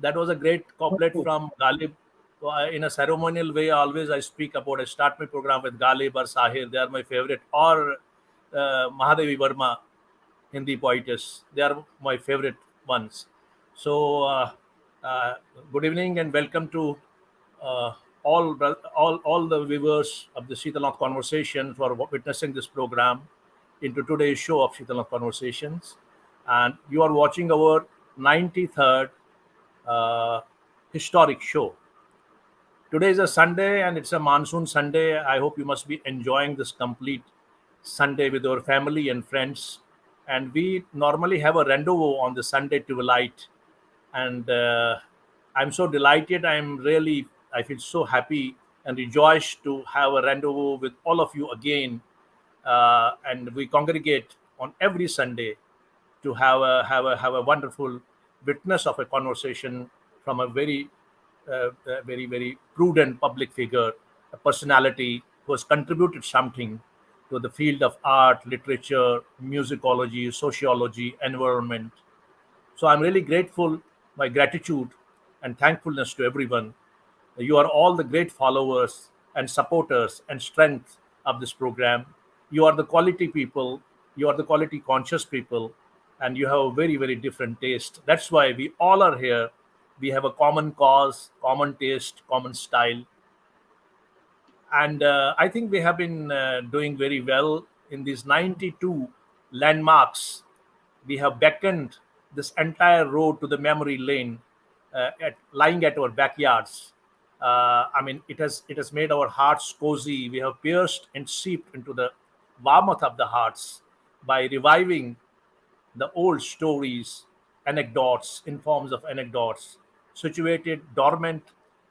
That was a great couplet from Ghalib. So in a ceremonial way, always I speak about, I start my program with Ghalib or Sahir. They are my favorite. Or Mahadevi Verma, Hindi poetess. They are my favorite ones. So good evening and welcome to uh, all the viewers of the Sheetalath Conversation for witnessing this program into today's show of Sheetalath Conversations. And you are watching our 93rd uh, historic show. Today is a Sunday and it's a monsoon Sunday. I hope you must be enjoying this complete Sunday with your family and friends. And we normally have a rendezvous on the Sunday twilight. And I'm so delighted. I feel so happy and rejoiced to have a rendezvous with all of you again. And we congregate on every Sunday to have a wonderful witness of a conversation from a very prudent public figure, a personality who has contributed something to the field of art, literature, musicology, sociology, environment. So I'm really grateful, my gratitude and thankfulness to everyone. You are all the great followers and supporters and strength of this program. You are the quality people, you are the quality conscious people, and you have a very different taste. That's why we all are here. We have a common cause, common taste, common style, and I think we have been doing very well in these 92 landmarks. We have beckoned this entire road to the memory lane, lying at our backyards. It has made our hearts cozy. We have pierced and seeped into the warmth of the hearts by reviving the old stories, anecdotes in forms of anecdotes, situated dormant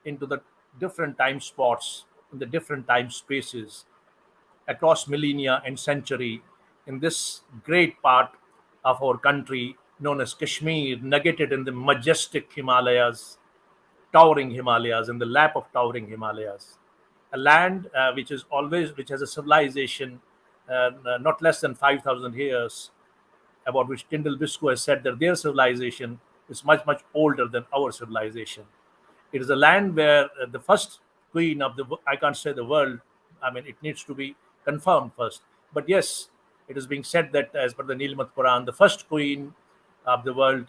into the different time spots, in the different time spaces, across millennia and century, in this great part of our country known as Kashmir, nuggeted in the majestic Himalayas, towering Himalayas, in the lap of towering Himalayas, a land which has a civilization not less than 5,000 years, about which Tyndall Bisco has said that their civilization is much older than our civilization. It is a land where the first queen of I can't say the world, it needs to be confirmed first. But yes, it is being said that as per the Nilmat Quran, the first queen of the world,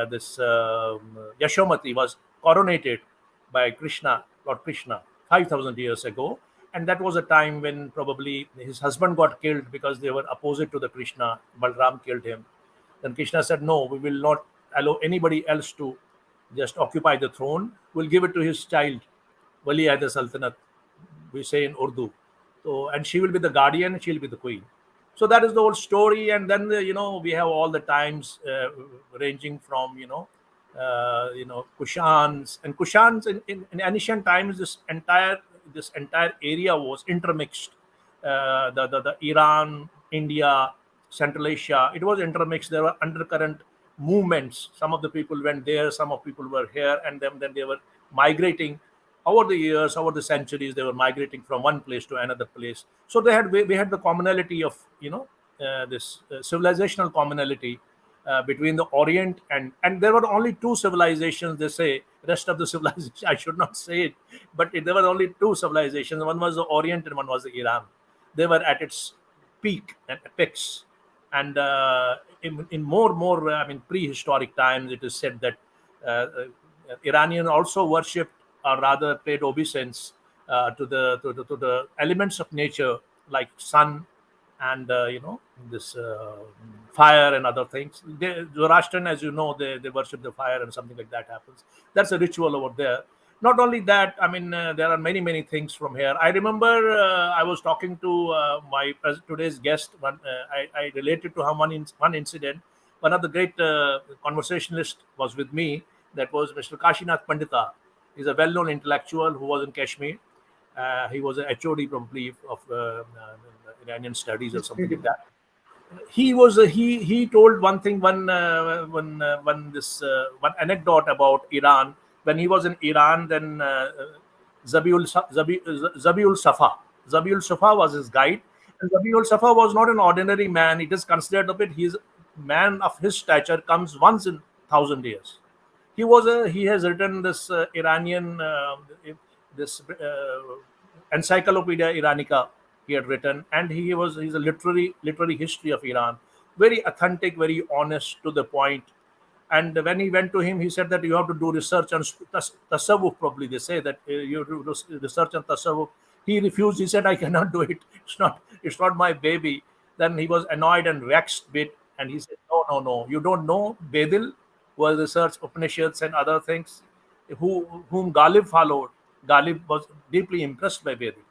this Yashomati, was coronated by Krishna, Lord Krishna, 5,000 years ago. And that was a time when probably his husband got killed because they were opposite to the Krishna. Balram killed him. Then Krishna said, no, we will not allow anybody else to just occupy the throne. We'll give it to his child, Wali Ahd Sultanate, we say in Urdu. So, and she will be the guardian, she'll be the queen. So that is the whole story. And then, we have all the times ranging from, Kushans. And Kushans in ancient times, this entire area was intermixed. The Iran, India, Central Asia, it was intermixed. There were undercurrent movements. Some of the people went there, some of people were here, and then they were migrating over the years, over the centuries. They were migrating from one place to another place. So we had the commonality of this civilizational commonality between the Orient and there were only two civilizations. They say rest of the civilization. I should not say it, but there were only two civilizations. One was the Orient and one was the Iran. They were at its peak and apex. And in more prehistoric times, it is said that Iranian also worshipped, or rather paid obeisance to the elements of nature like sun and this fire and other things. Zoroastrian, as you know, they worship the fire and something like that happens. That's a ritual over there. Not only that, I mean, there are many things from here. I remember I was talking to my today's guest. I related to him one incident. One of the great conversationalists was with me. That was Mr. Kashinath Pandita. He's a well-known intellectual who was in Kashmir. He was an HOD probably of Iranian studies or something like that. He was he told one thing, one this one anecdote about Iran. When he was in Iran, then Zabiul Safa, Zabiul Safa was his guide, and Zabiul Safa was not an ordinary man. It is considered of it, he's man of his stature comes once in 1,000 years. He has written this Iranian this Encyclopedia Iranica he had written, and he's a literary history of Iran, very authentic, very honest, to the point. And when he went to him, he said that you have to do research on tasawwuf. Probably they say that you do research on tasawwuf. He refused. He said, I cannot do it. It's not my baby. Then he was annoyed and vexed bit, and he said, no, you don't know Bedil was researched Upanishads and other things, whom Ghalib followed. Ghalib was deeply impressed by Bedil.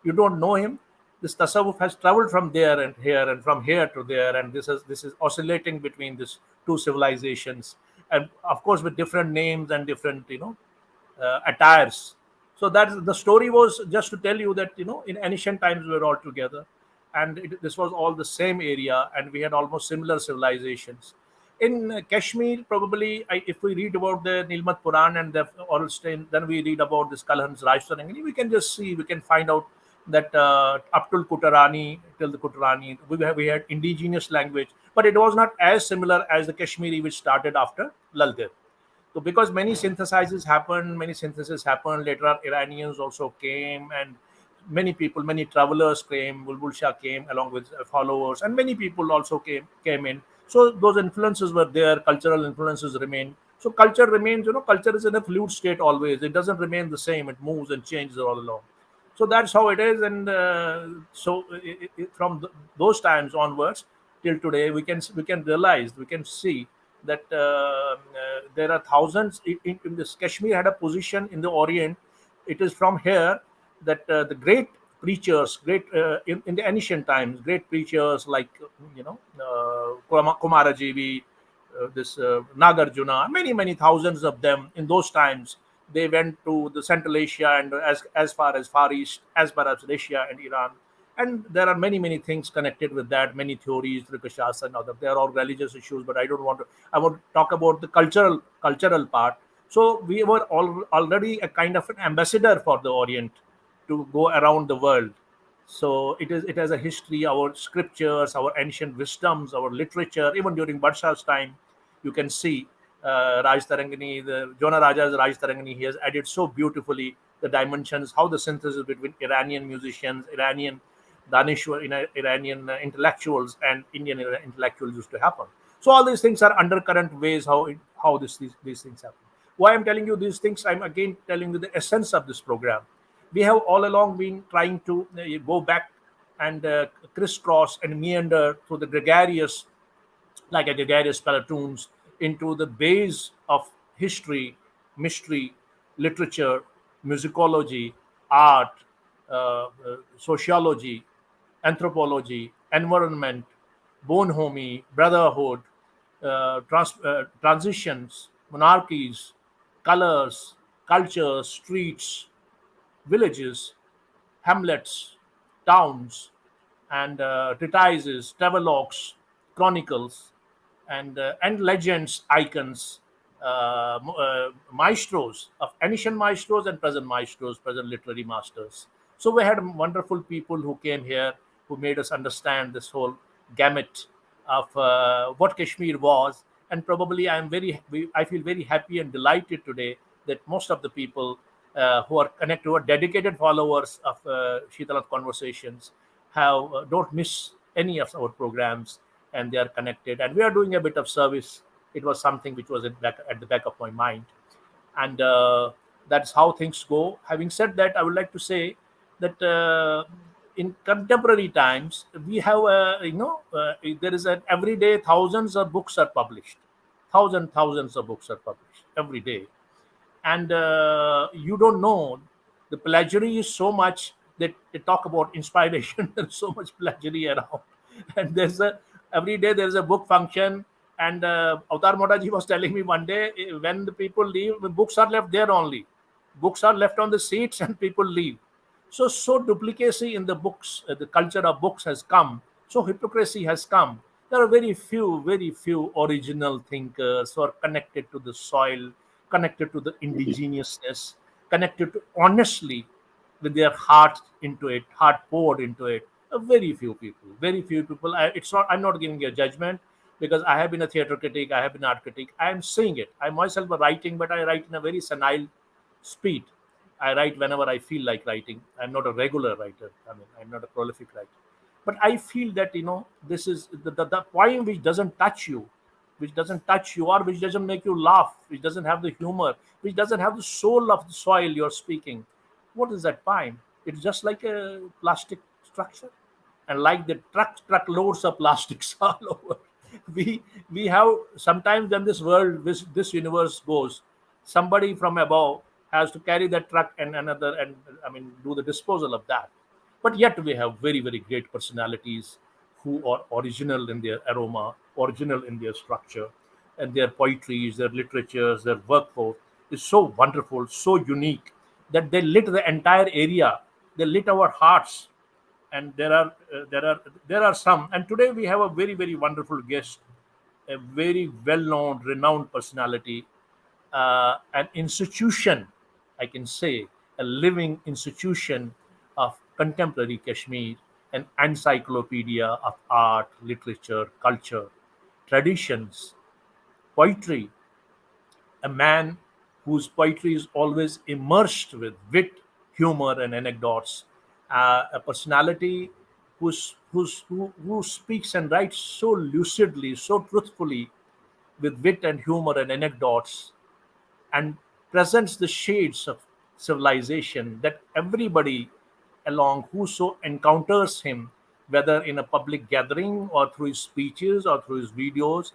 You don't know him. This tasawwuf has traveled from there and here, and from here to there, and this is oscillating between these two civilizations, and of course with different names and different attires. So that the story was just to tell you that in ancient times we were all together, and this was all the same area, and we had almost similar civilizations. In Kashmir, probably, if we read about the Nilmat Puran and the oral strain, then we read about this Kalhan's Rajtarangani, we can find out that up till Kutarani, till the Kutarani, we had indigenous language, but it was not as similar as the Kashmiri, which started after Laldir. So because many syntheses happened later. Iranians also came, and many people, many travelers came. Bulbul Shah came along with followers, and many people also came in. So those influences were there. Cultural influences remain. So culture remains. Culture is in a fluid state always. It doesn't remain the same. It moves and changes all along. So that's how it is, and from those times onwards till today, we can realize, we can see that there are thousands in this. Kashmir had a position in the Orient. It is from here that the great preachers, great in the ancient times, great preachers like Kumarajivi, this Nagarjuna, many thousands of them in those times. They went to the Central Asia and as far as Far East, as far as Russia and Iran. And there are many things connected with that, many theories, Rikashas and other. They are all religious issues, but I don't want to. I want to talk about the cultural part. So we were already a kind of an ambassador for the Orient to go around the world. So it has a history, our scriptures, our ancient wisdoms, our literature. Even during Badshah's time, you can see Raj Tarangani, the Jonah Raja's Raj Tarangani. He has added so beautifully the dimensions, how the synthesis between Iranian musicians, Iranian Danishwar, Iranian intellectuals, and Indian intellectuals used to happen. So all these things are undercurrent ways how these things happen. Why I'm telling you these things, I'm again telling you the essence of this program. We have all along been trying to go back and crisscross and meander through the gregarious, like a gregarious platoons, into the base of history, mystery, literature, musicology, art, sociology, anthropology, environment, bonhomie, brotherhood, transitions, monarchies, colors, cultures, streets, villages, hamlets, towns, and treatises, travelogues, chronicles, and legends, icons, maestros of ancient maestros and present maestros, present literary masters. So we had wonderful people who came here who made us understand this whole gamut of what Kashmir was, and probably I feel very happy and delighted today that most of the people who are connected, who are dedicated followers of Shitalath Conversations, have don't miss any of our programs, and they are connected. And we are doing a bit of service. It was something which was at the back of my mind, and that's how things go. Having said that, I would like to say that in contemporary times we have there is an every day thousands of books are published, thousands of books are published every day. and you don't know, the plagiary is so much that they talk about inspiration. There's so much plagiary around, and there's a every day there's a book function. And Avatar Motaji was telling me one day, when the people leave, the books are left there only. Books are left on the seats and people leave. So duplicacy in the books, the culture of books has come. So hypocrisy has come. There are very few original thinkers who are connected to the soil, connected to the indigenousness, connected to honestly with their heart into it, heart poured into it. Very few people, very few people. It's not. I'm not giving a judgment, because I have been a theater critic, I have been art critic. I am seeing it. I myself am writing, but I write in a very senile speed. I write whenever I feel like writing. I'm not a regular writer. I mean, I'm not a prolific writer. But I feel that, this is the poem which doesn't touch you, or which doesn't make you laugh, which doesn't have the humor, which doesn't have the soul of the soil you're speaking. What is that poem? It's just like a plastic structure, and like the truckloads of plastics all over. We have sometimes, when this world, this universe goes, somebody from above has to carry that truck and another, and I mean, do the disposal of that. But yet we have very great personalities who are original in their aroma, original in their structure, and their poetries, their literatures, their workflow is so wonderful, so unique, that they lit the entire area. They lit our hearts. And there are some. And today we have a very wonderful guest, a very well-known, renowned personality, an institution, I can say, a living institution of contemporary Kashmir, an encyclopedia of art, literature, culture, traditions, poetry, a man whose poetry is always immersed with wit, humor, and anecdotes, a personality who speaks and writes so lucidly, so truthfully, with wit and humor and anecdotes, and presents the shades of civilization that everybody along whoso encounters him, whether in a public gathering or through his speeches or through his videos,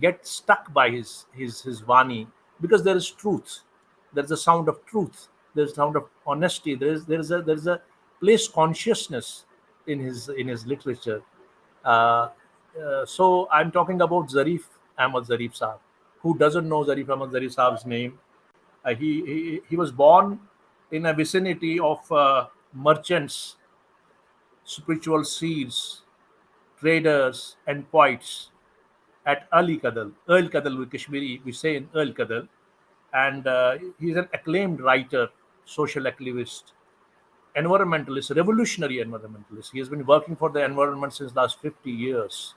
get stuck by his vani, because there is truth. There's a sound of truth. There's a sound of honesty. There is a place consciousness in his literature. Uh, so I'm talking about Zareef Ahmad Zareef Saab. Who doesn't know Zareef Ahmad Zareef Saab's name? He was born in a vicinity of merchants, spiritual seers, traders, and poets at Ali Kadal. Earl Kadal, with Kashmiri, we say in Earl Kadal. And he's an acclaimed writer, social activist, environmentalist, revolutionary environmentalist. He has been working for the environment since last 50 years.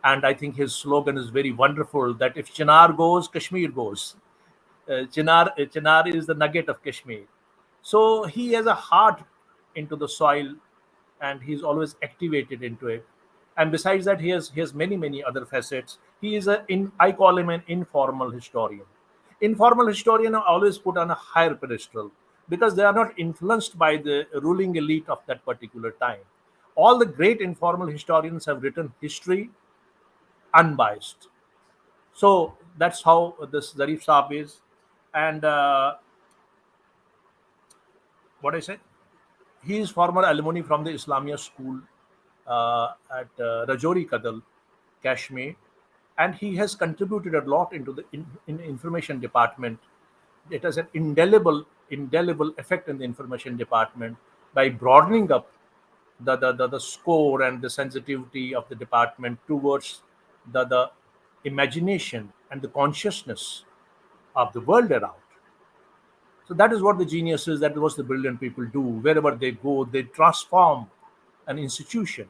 And I think his slogan is very wonderful, that if Chinar goes, Kashmir goes. Chinar is the nugget of Kashmir. So he has a heart into the soil, and he's always activated into it. And besides that, he has many other facets. He is I call him an informal historian. Informal historian are always put on a higher pedestal, because they are not influenced by the ruling elite of that particular time. All the great informal historians have written history unbiased. So that's how this Zarif Saab is. And what I said, he is former alumni from the Islamia school at Rajouri Kadal, Kashmir, and he has contributed a lot into the in information department. It has an indelible effect in the information department by broadening up the score and the sensitivity of the department towards the imagination and the consciousness of the world around. So that is what the geniuses, that is what the brilliant people do. Wherever they go, they transform an institution.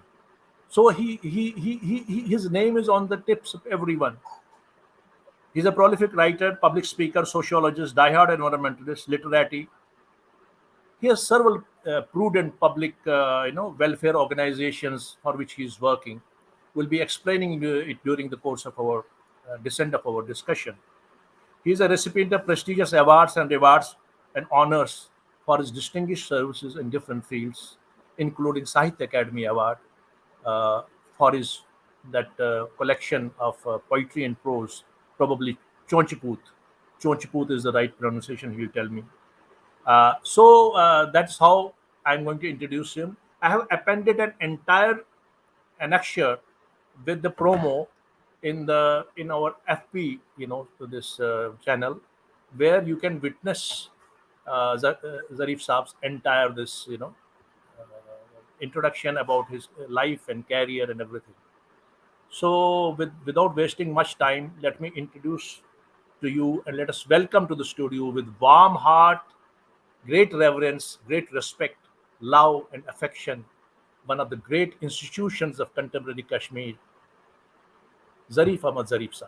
So his name is on the tips of everyone. He's a prolific writer, public speaker, sociologist, diehard environmentalist, literati. He has several prudent public, welfare organizations for which he is working. We'll be explaining it during the course of our descent of our discussion. He is a recipient of prestigious awards and rewards and honors for his distinguished services in different fields, including Sahitya Academy Award uh, for his that collection of poetry and prose, probably Chonchiput. Chonchiput is the right pronunciation, he'll tell me. That's how I'm going to introduce him. I have appended an entire annexure with the promo in our FB, to this channel, where you can witness Zareef Saab's entire this introduction about his life and career and everything. So, without wasting much time, let me introduce to you and let us welcome to the studio with warm heart, great reverence, great respect, love, and affection, one of the great institutions of contemporary Kashmir, Zareef Ahmad Zareef Saab.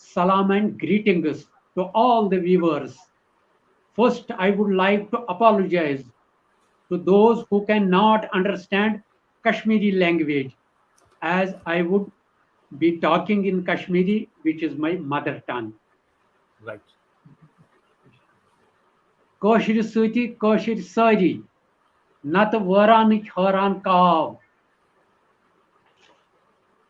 salam and greetings to all the viewers. First, I would like to apologize to those who cannot understand Kashmiri language, as I would be talking in Kashmiri, which is my mother tongue. Right. Kashir Suti, Kashir Sari, Nat Varanik Haran Kav.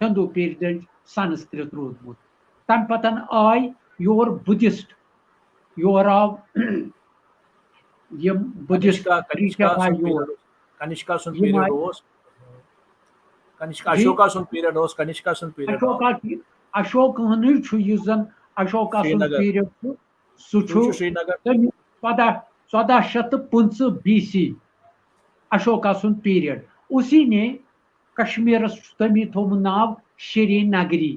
Hindu period Sanskrit روٗدمُت تمہِ پتن آے your Buddhist your آو یِم Buddhist preacher آے your کنشکا سُنٛد یِم period آے اوس اشوکا سُنٛد پیریڈ اوس کنشکا سُنٛد پیریڈ آو اشوکہنٕے چھُ یُس زن اشوکا سُنٛد سرینگر پیریڈ چھُ سُہ سُے چھُ چھُ سرینگر تٔمۍ 1415 BC اشوکا سُنٛد پیریڈ اسی نے کشمیرس چھُ تٔمی تھوٚومُت ناو شری نگری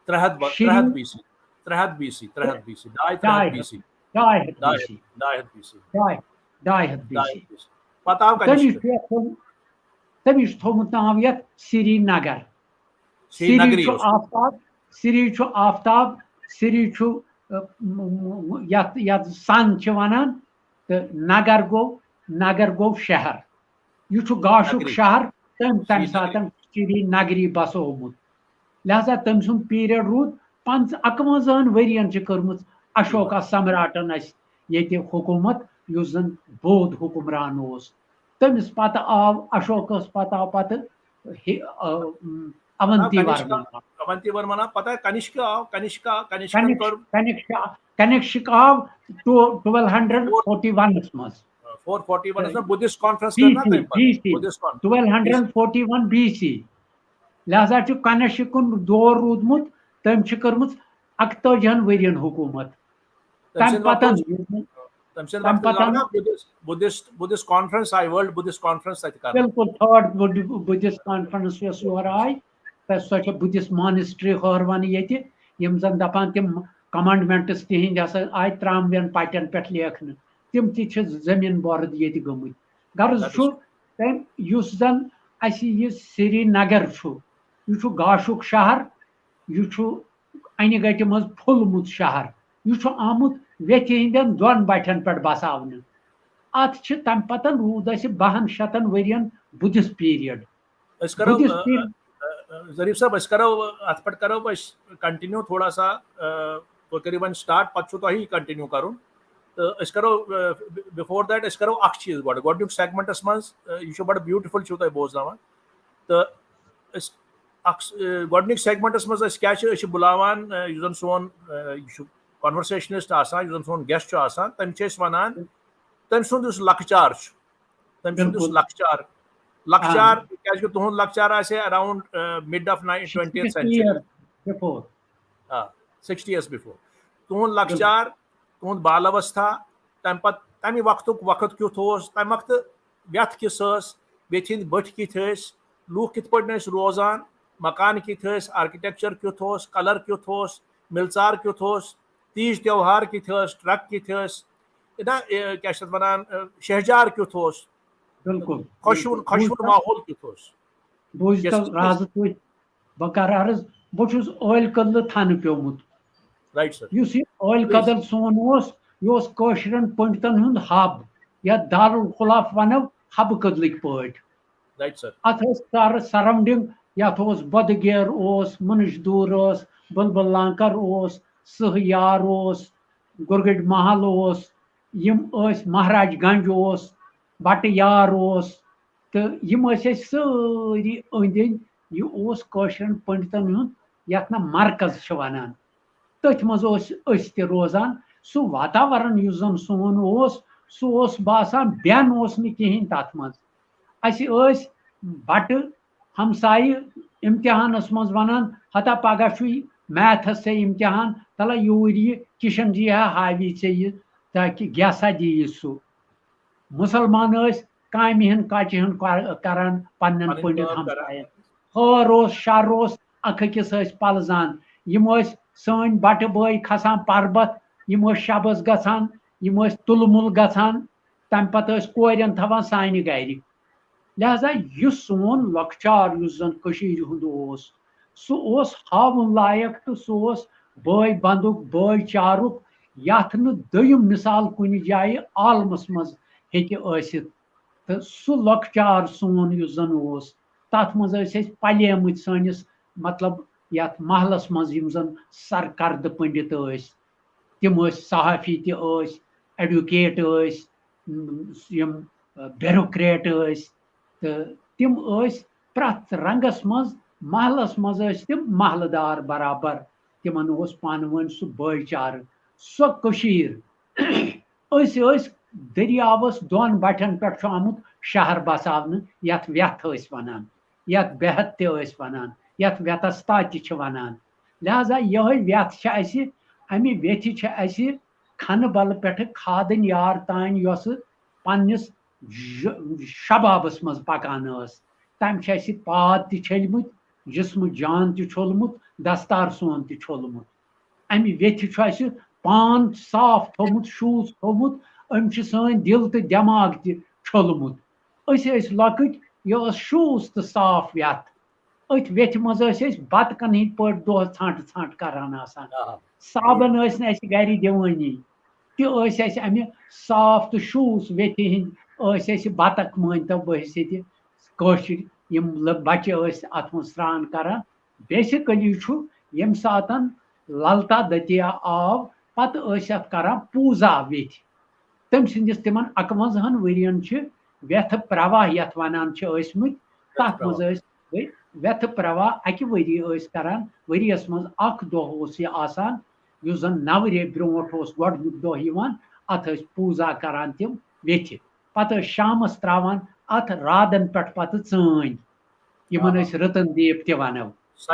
300 BC 300 BC 300 BC 300 BC 200 BC 200 BC 200 BC پتہٕ آو تٔمِس کنشکا چھُ تھوٚومُت ناو یتھ سری نگر سری سرینگری چھُ اوس آفتاب سری چھُ آفتاب سری چھُ یتھ سن چھِ ونان تہٕ نگر گوٚو شہر یہ چھُ گاشُک نگری شہر تمہِ سرینگری ساتن سری نگری بسومُت لہذا تٔمۍ سُنٛد پیریڈ روٗد 51 ؤرین چھِ کٔرمٕژ اشوکا سمراٹن اسہِ ییٚتہِ حکوٗمت یُس زن بود حکمران اوس تٔمِس پتہٕ آو اشوکس پتہٕ آو پتہٕ اونتی ورمن اونتی ورمن آو پتہٕ کنشکا آو کنشکن کٔر کنیکشک آو 1241 منٛز 441 منٛز بدھسٹ کانفرنس کٔر نا تمہِ پتہٕ بدھسٹ 1241 BC لہذا چھُ کنیشکُن دور روٗدمُت تٔمۍ چھِ کٔرمٕژ 41 ؤرین حکوٗمت تمہِ پتن بدھسٹ کانفرنس آیہِ ورلڈ بدھسٹ کانفرنس تتہِ کرنہٕ بالکل تھٲرڈ بدھسٹ کانفرنس یۄس یور آیہِ تہٕ سۄ چھےٚ بدھسٹ مانسٹری ہٲروَن ییٚتہِ یِم زن دپان تِم کمانڈمنٹس تِہنٛدۍ ہسا آیہِ ترٛاموٮ۪ن پٹٮ۪ن پٮ۪ٹھ لیکھنہٕ تِم تہِ چھِ زٔمیٖن بۄرد ییٚتہِ گٔمٕتۍ غرض چھُ تٔمۍ یُس زن اَسہِ یہِ سری نگر چھُ یہِ چھُ گاشُک شہر یہِ چھُ انہِ گٹہِ منٛز پھوٚلمُت شہر یہِ چھُ آمُت ویٚتھِ ہٕنٛدٮ۪ن 2 بٹھٮ۪ن پٮ۪ٹھ بساونہٕ اتھ چھِ تمہِ پتن روٗد اسہِ 200 ؤرین بدھسٹ پیریڈ أسۍ کرو ظریف صٲب أسۍ کرو اتھ پٮ۪ٹھ کرو أسۍ کنٹِنیو تھوڑا سا تُہۍ کٔرِو وۄنۍ سٹارٹ پتہٕ چھُو تۄہی کنٹِنیو کرُن تہٕ أسۍ کرو بِفور دیٹ أسۍ کرو اکھ چیٖز گۄڈنیُک سیگمنٹس منٛز یہِ چھُ بڑٕ بیوٗٹِفُل چھُو تۄہہِ بوزناوان تہٕ أسۍ اکھ گۄڈنِکۍ سیگمنٹس منٛز أسۍ کیاہ چھِ بُلاوان یُس زن سون یہِ چھُ کانورسیشنلسٹ آسان یُس زن سون گیسٹ چھُ آسان تٔمِس چھِ أسۍ ونان تٔمۍ سُنٛد یُس لۄکچار چھُ تٔمۍ سُنٛد یُس لۄکچار کیازِ کہِ تُہُنٛد لۄکچار آسہِ ہے اراوُنڈ mid of 20th century 60 years before تُہُنٛد لۄکچار تُہُنٛد بال اوستھا تمہِ پتہٕ تمہِ وقتُک وقت کیُتھ اوس تمہِ وقتہٕ ویٚتھ کِژھ ٲس ویٚتھِ ہٕنٛدۍ بٔٹھۍ کِتھۍ ٲسۍ لُکھ کِتھ پٲٹھۍ ٲسۍ روزان مکان کِتھۍ ٲسۍ آرکِٹیکچر کیُتھ اوس کلر کیُتھ اوس مِلژار کیُتھ اوس تیٖج تیوہار کِتھۍ ٲسۍ ٹرٛک کِتھۍ ٲسۍ کیاہ چھِ اتھ ونان شہجار کیُتھ اوس خۄشوُن ماحول کیُتھ اوس بوٗزتو رازٕ پٲٹھۍ بہٕ کرٕ عرض بہٕ چھُس ٲلۍ کدلہٕ تھنہٕ پیومُت رایٹ سر یُس یہِ ٲلۍ کدل سون اوس یہِ اوس کٲشرٮ۪ن پنڈتن ہُنٛد حب یتھ دارالخلاف ونو حبہٕ کدلٕکۍ پٲٹھۍ رایٹ سر اتھ ٲس سراوڈنگ یتھ اوس بدگیر اوس مُنش دوٗر ٲس بلبل لانکر اوس سٕہ یار اوس گُرگٔٹۍ محل اوس یِم ٲسۍ مہاراج گنج اوس بٹہٕ یار اوس تہٕ یِم ٲسۍ أسۍ سٲری أنٛدۍ أنٛدۍ یہِ اوس کٲشرٮ۪ن پنڈتن ہُنٛد یتھ نہٕ مرکز چھِ ونان تٔتھۍ منٛز اوس أسۍ تہِ روزان سُہ واتاورن یُس زن سون اوس سُہ اوس باسان بٮ۪ن اوس نہٕ کِہینۍ تتھ منٛز اسہِ ٲسۍ بٹہٕ ہمسایہِ امتحانس منٛز ونان ہتا پگہہ چھُے میتھس ژےٚ امتحان تلہ یوٗرۍ یہِ کشن جی ہاوی ژےٚ یہِ تاکہِ گیسا دِیی سُہ مُسلمان ٲسۍ کامہِ ہٕنٛدۍ کچہِ ہٕنٛدۍ کران پننٮ۪ن پنڈت ہمساین ہٲر اوس شر اوس اکھ أکِس ٲسۍ پلزان یِم ٲسۍ سٲنۍ بٹہٕ بٲے کھسان پربت یِم ٲسۍ شبس گژھان یِم ٲسۍ تُلہٕ مُل گژھان تمہِ پتہٕ ٲسۍ کورٮ۪ن تھاوان سانہِ گرِ لہذا یُس سون لۄکچار یُس زن کٔشیٖرِ ہُنٛد اوس سُہ اوس ہاوُن لایق تہٕ سُہ اوس بٲے بنٛدُک بٲے چارُک یتھ نہٕ دوٚیِم مِثال کُنہِ جایہِ عالمس منٛز ہیٚکہِ ٲسِتھ تہٕ سُہ لۄکچار سون یُس زن اوس تتھ منٛز ٲسۍ أسۍ پلیمٕتۍ سٲنِس مطلب یتھ محلس منٛز یِم زن سرکردٕ پٔنڈت ٲسۍ تِم ٲسۍ صحافی تہِ ٲسۍ ایڈوکیٹ ٲسۍ یِم بیروکریٹ ٲسۍ تہٕ تِم ٲسۍ پرٛٮ۪تھ رنٛگس منٛز محلس مز تم محلہ دار برابر تمن اوس پانہٕ ؤنۍ سُہ بٲے چارٕ سۄ کٔشیٖر أسۍ دٔریاوس دۄن بٹھٮ۪ن پٮ۪ٹھ چھُ آمُت شہر بساونہٕ یتھ وٮ۪تھ ٲسۍ ونان یتھ بہت تہِ ٲسۍ ونان یتھ وٮ۪تستا تہِ چھِ ونان لہذا یِہوٚے وٮ۪تھ چھِ اَسہِ امہِ وٮ۪تھِ چھِ اَسہِ کھنہٕ بلہٕ پٮ۪ٹھٕ کھادٕنۍ یار تانۍ یۄسہٕ پننِس شبابس منٛز پکان ٲس تمہِ چھِ اَسہِ پاد تہِ چھٔلمٕتۍ جسمہٕ جان تہِ چھوٚلمُت دستار سون تہِ چھوٚلمُت امہِ وٮ۪تھِ چھُ اَسہِ پان صاف تھوٚمُت شوٗژ تھوٚمُت أمۍ چھِ سٲنۍ دِل تہٕ دٮ۪ماغ تہِ چھوٚلمُت أسۍ ٲسۍ لۄکٕٹۍ یہِ ٲس شوٗژ تہٕ صاف وٮ۪تھ أتھۍ وٮ۪تھِ منٛز ٲسۍ أسۍ بتہٕ کن ہٕنٛدۍ پٲٹھۍ دۄہ ژھانٛٹہٕ ژھانٛٹہٕ کران آسان صابن ٲسۍ نہٕ اَسہِ گرِ دِوٲنی تہِ ٲسۍ اَسہِ امہِ صاف تہٕ شوٗژ وٮ۪تھِ ہٕنٛدۍ ٲسۍ اَسہِ بتک مٲنۍتو بٔسۍ ییٚتہِ کٲشِر یِم بچہِ ٲسۍ اتھ منٛز سرٛان کران بیسِکلی چھُ ییٚمہِ ساتہٕ للتا دٔتیا آو پتہٕ ٲسۍ اتھ کران پوٗزا وٮ۪تھِ تٔمۍ سٕنٛدِس تِمن 51 ؤرین چھِ وٮ۪تھٕ پرواہ یتھ ونان چھِ ٲسمٕتۍ تتھ منٛز ٲسۍ وٮ۪تھٕ پرواہ اکہِ ؤری ٲسۍ کران ؤریس منٛز اکھ دۄہ اوس یہِ آسان یُس زن 9 رٮ۪تھ برونٛٹھ اوس گۄڈنیُک دۄہ یِوان اتھ ٲسۍ پوٗزا کران تِم وٮ۪تھِ پتہٕ ٲسۍ شامس تراوان اتھ رادن پٮ۪ٹھ پتہٕ ژٲنۍ یِمن أسۍ رتن دیپ تہِ ونو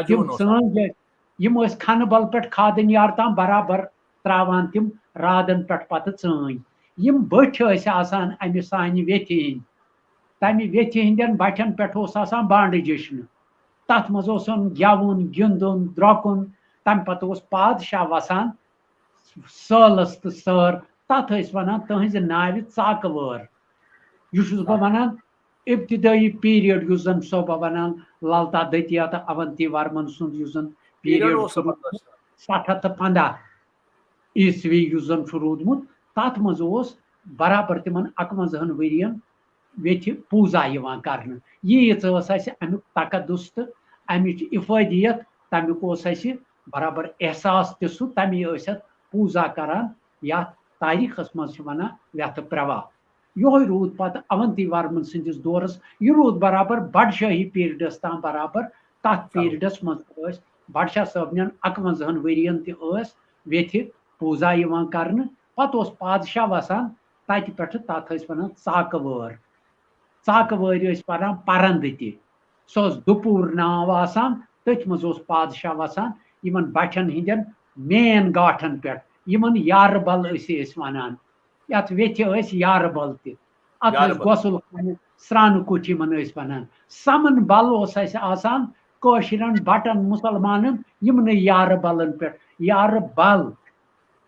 تِم ژٲنۍ یِم ٲسۍ کھنہٕ بل پٮ۪ٹھ کھادٕنۍ یار تام برابر تراوان تِم رادن پٮ۪ٹھ پتہٕ ژٲنۍ یِم بٔٹھۍ ٲسۍ آسان امہِ سانہِ وٮ۪تھِ ہٕنٛدۍ تمہِ وٮ۪تھِ ہٕنٛدٮ۪ن بٹھٮ۪ن پٮ۪ٹھ اوس آسان بانڈٕ جشنہٕ تتھ منٛز اوس گٮ۪وُن گِنٛدُن درٛۄکُن تمہِ پتہٕ اوس پادشاہ وسان سٲلس تہٕ سٲر تتھ ٲسۍ ونان تٕہنٛزِ ناوِ ژاکہٕ وٲر یہِ چھُس بہٕ ونان ابتدٲیی پیریڈ یُس زن سۄ بہٕ ونان للتا دٔتیا تہٕ اونتی ورمن سُنٛد یُس زن پیریڈ چھُ 715 عیسوی یُس زن چھُ روٗدمُت تتھ منٛز اوس برابر تِمن 51 ؤرین وٮ۪تھِ پوٗزا یِوان کرنہٕ ییٖژ ٲس اَسہِ امیُک تقدُس تہٕ امِچ افٲدیت تمیُک اوس اَسہِ برابر احساس تہِ سُہ تمی ٲسۍ اتھ پوٗزا کران یتھ تٲریٖخس منٛز چھِ ونان وٮ۪تھٕ پرواہ یِہوٚے روٗد پتہٕ اونتی ورمن سٕنٛدِس دورس یہِ روٗد برابر بڈشٲہی پیریڈس تام برابر تتھ پیریڈس منٛز ٲسۍ بڈشاہ صٲبنٮ۪ن 51 ؤرین تہِ ٲسۍ وٮ۪تھِ پوٗزا یِوان کرنہٕ پتہٕ اوس پادشاہ وسان تتہِ پٮ۪ٹھٕ تتھ ٲسۍ ونان ژاکہٕ وٲر ژاکہٕ وٲرۍ ٲسۍ پران پرنٛدٕ تہِ سۄ ٲس دُپوٗر ناو آسان تٔتھۍ منٛز اوس پادشاہ وسان یِمن بٹھٮ۪ن ہٕنٛدٮ۪ن مین گاٹھن پٮ۪ٹھ یِمن یارٕ بل ٲسۍ ونان یتھ وٮ۪تھِ ٲسۍ یارٕ بل تہِ اتھ ٲسۍ غۄسُل خانہِ سرٛانہٕ کُٹھ یِمن ٲسۍ ونان سمن بل اوس اَسہِ آسان کٲشرٮ۪ن بٹن مُسلمانن یِمنٕے یارٕ بلن پٮ۪ٹھ یارٕ بل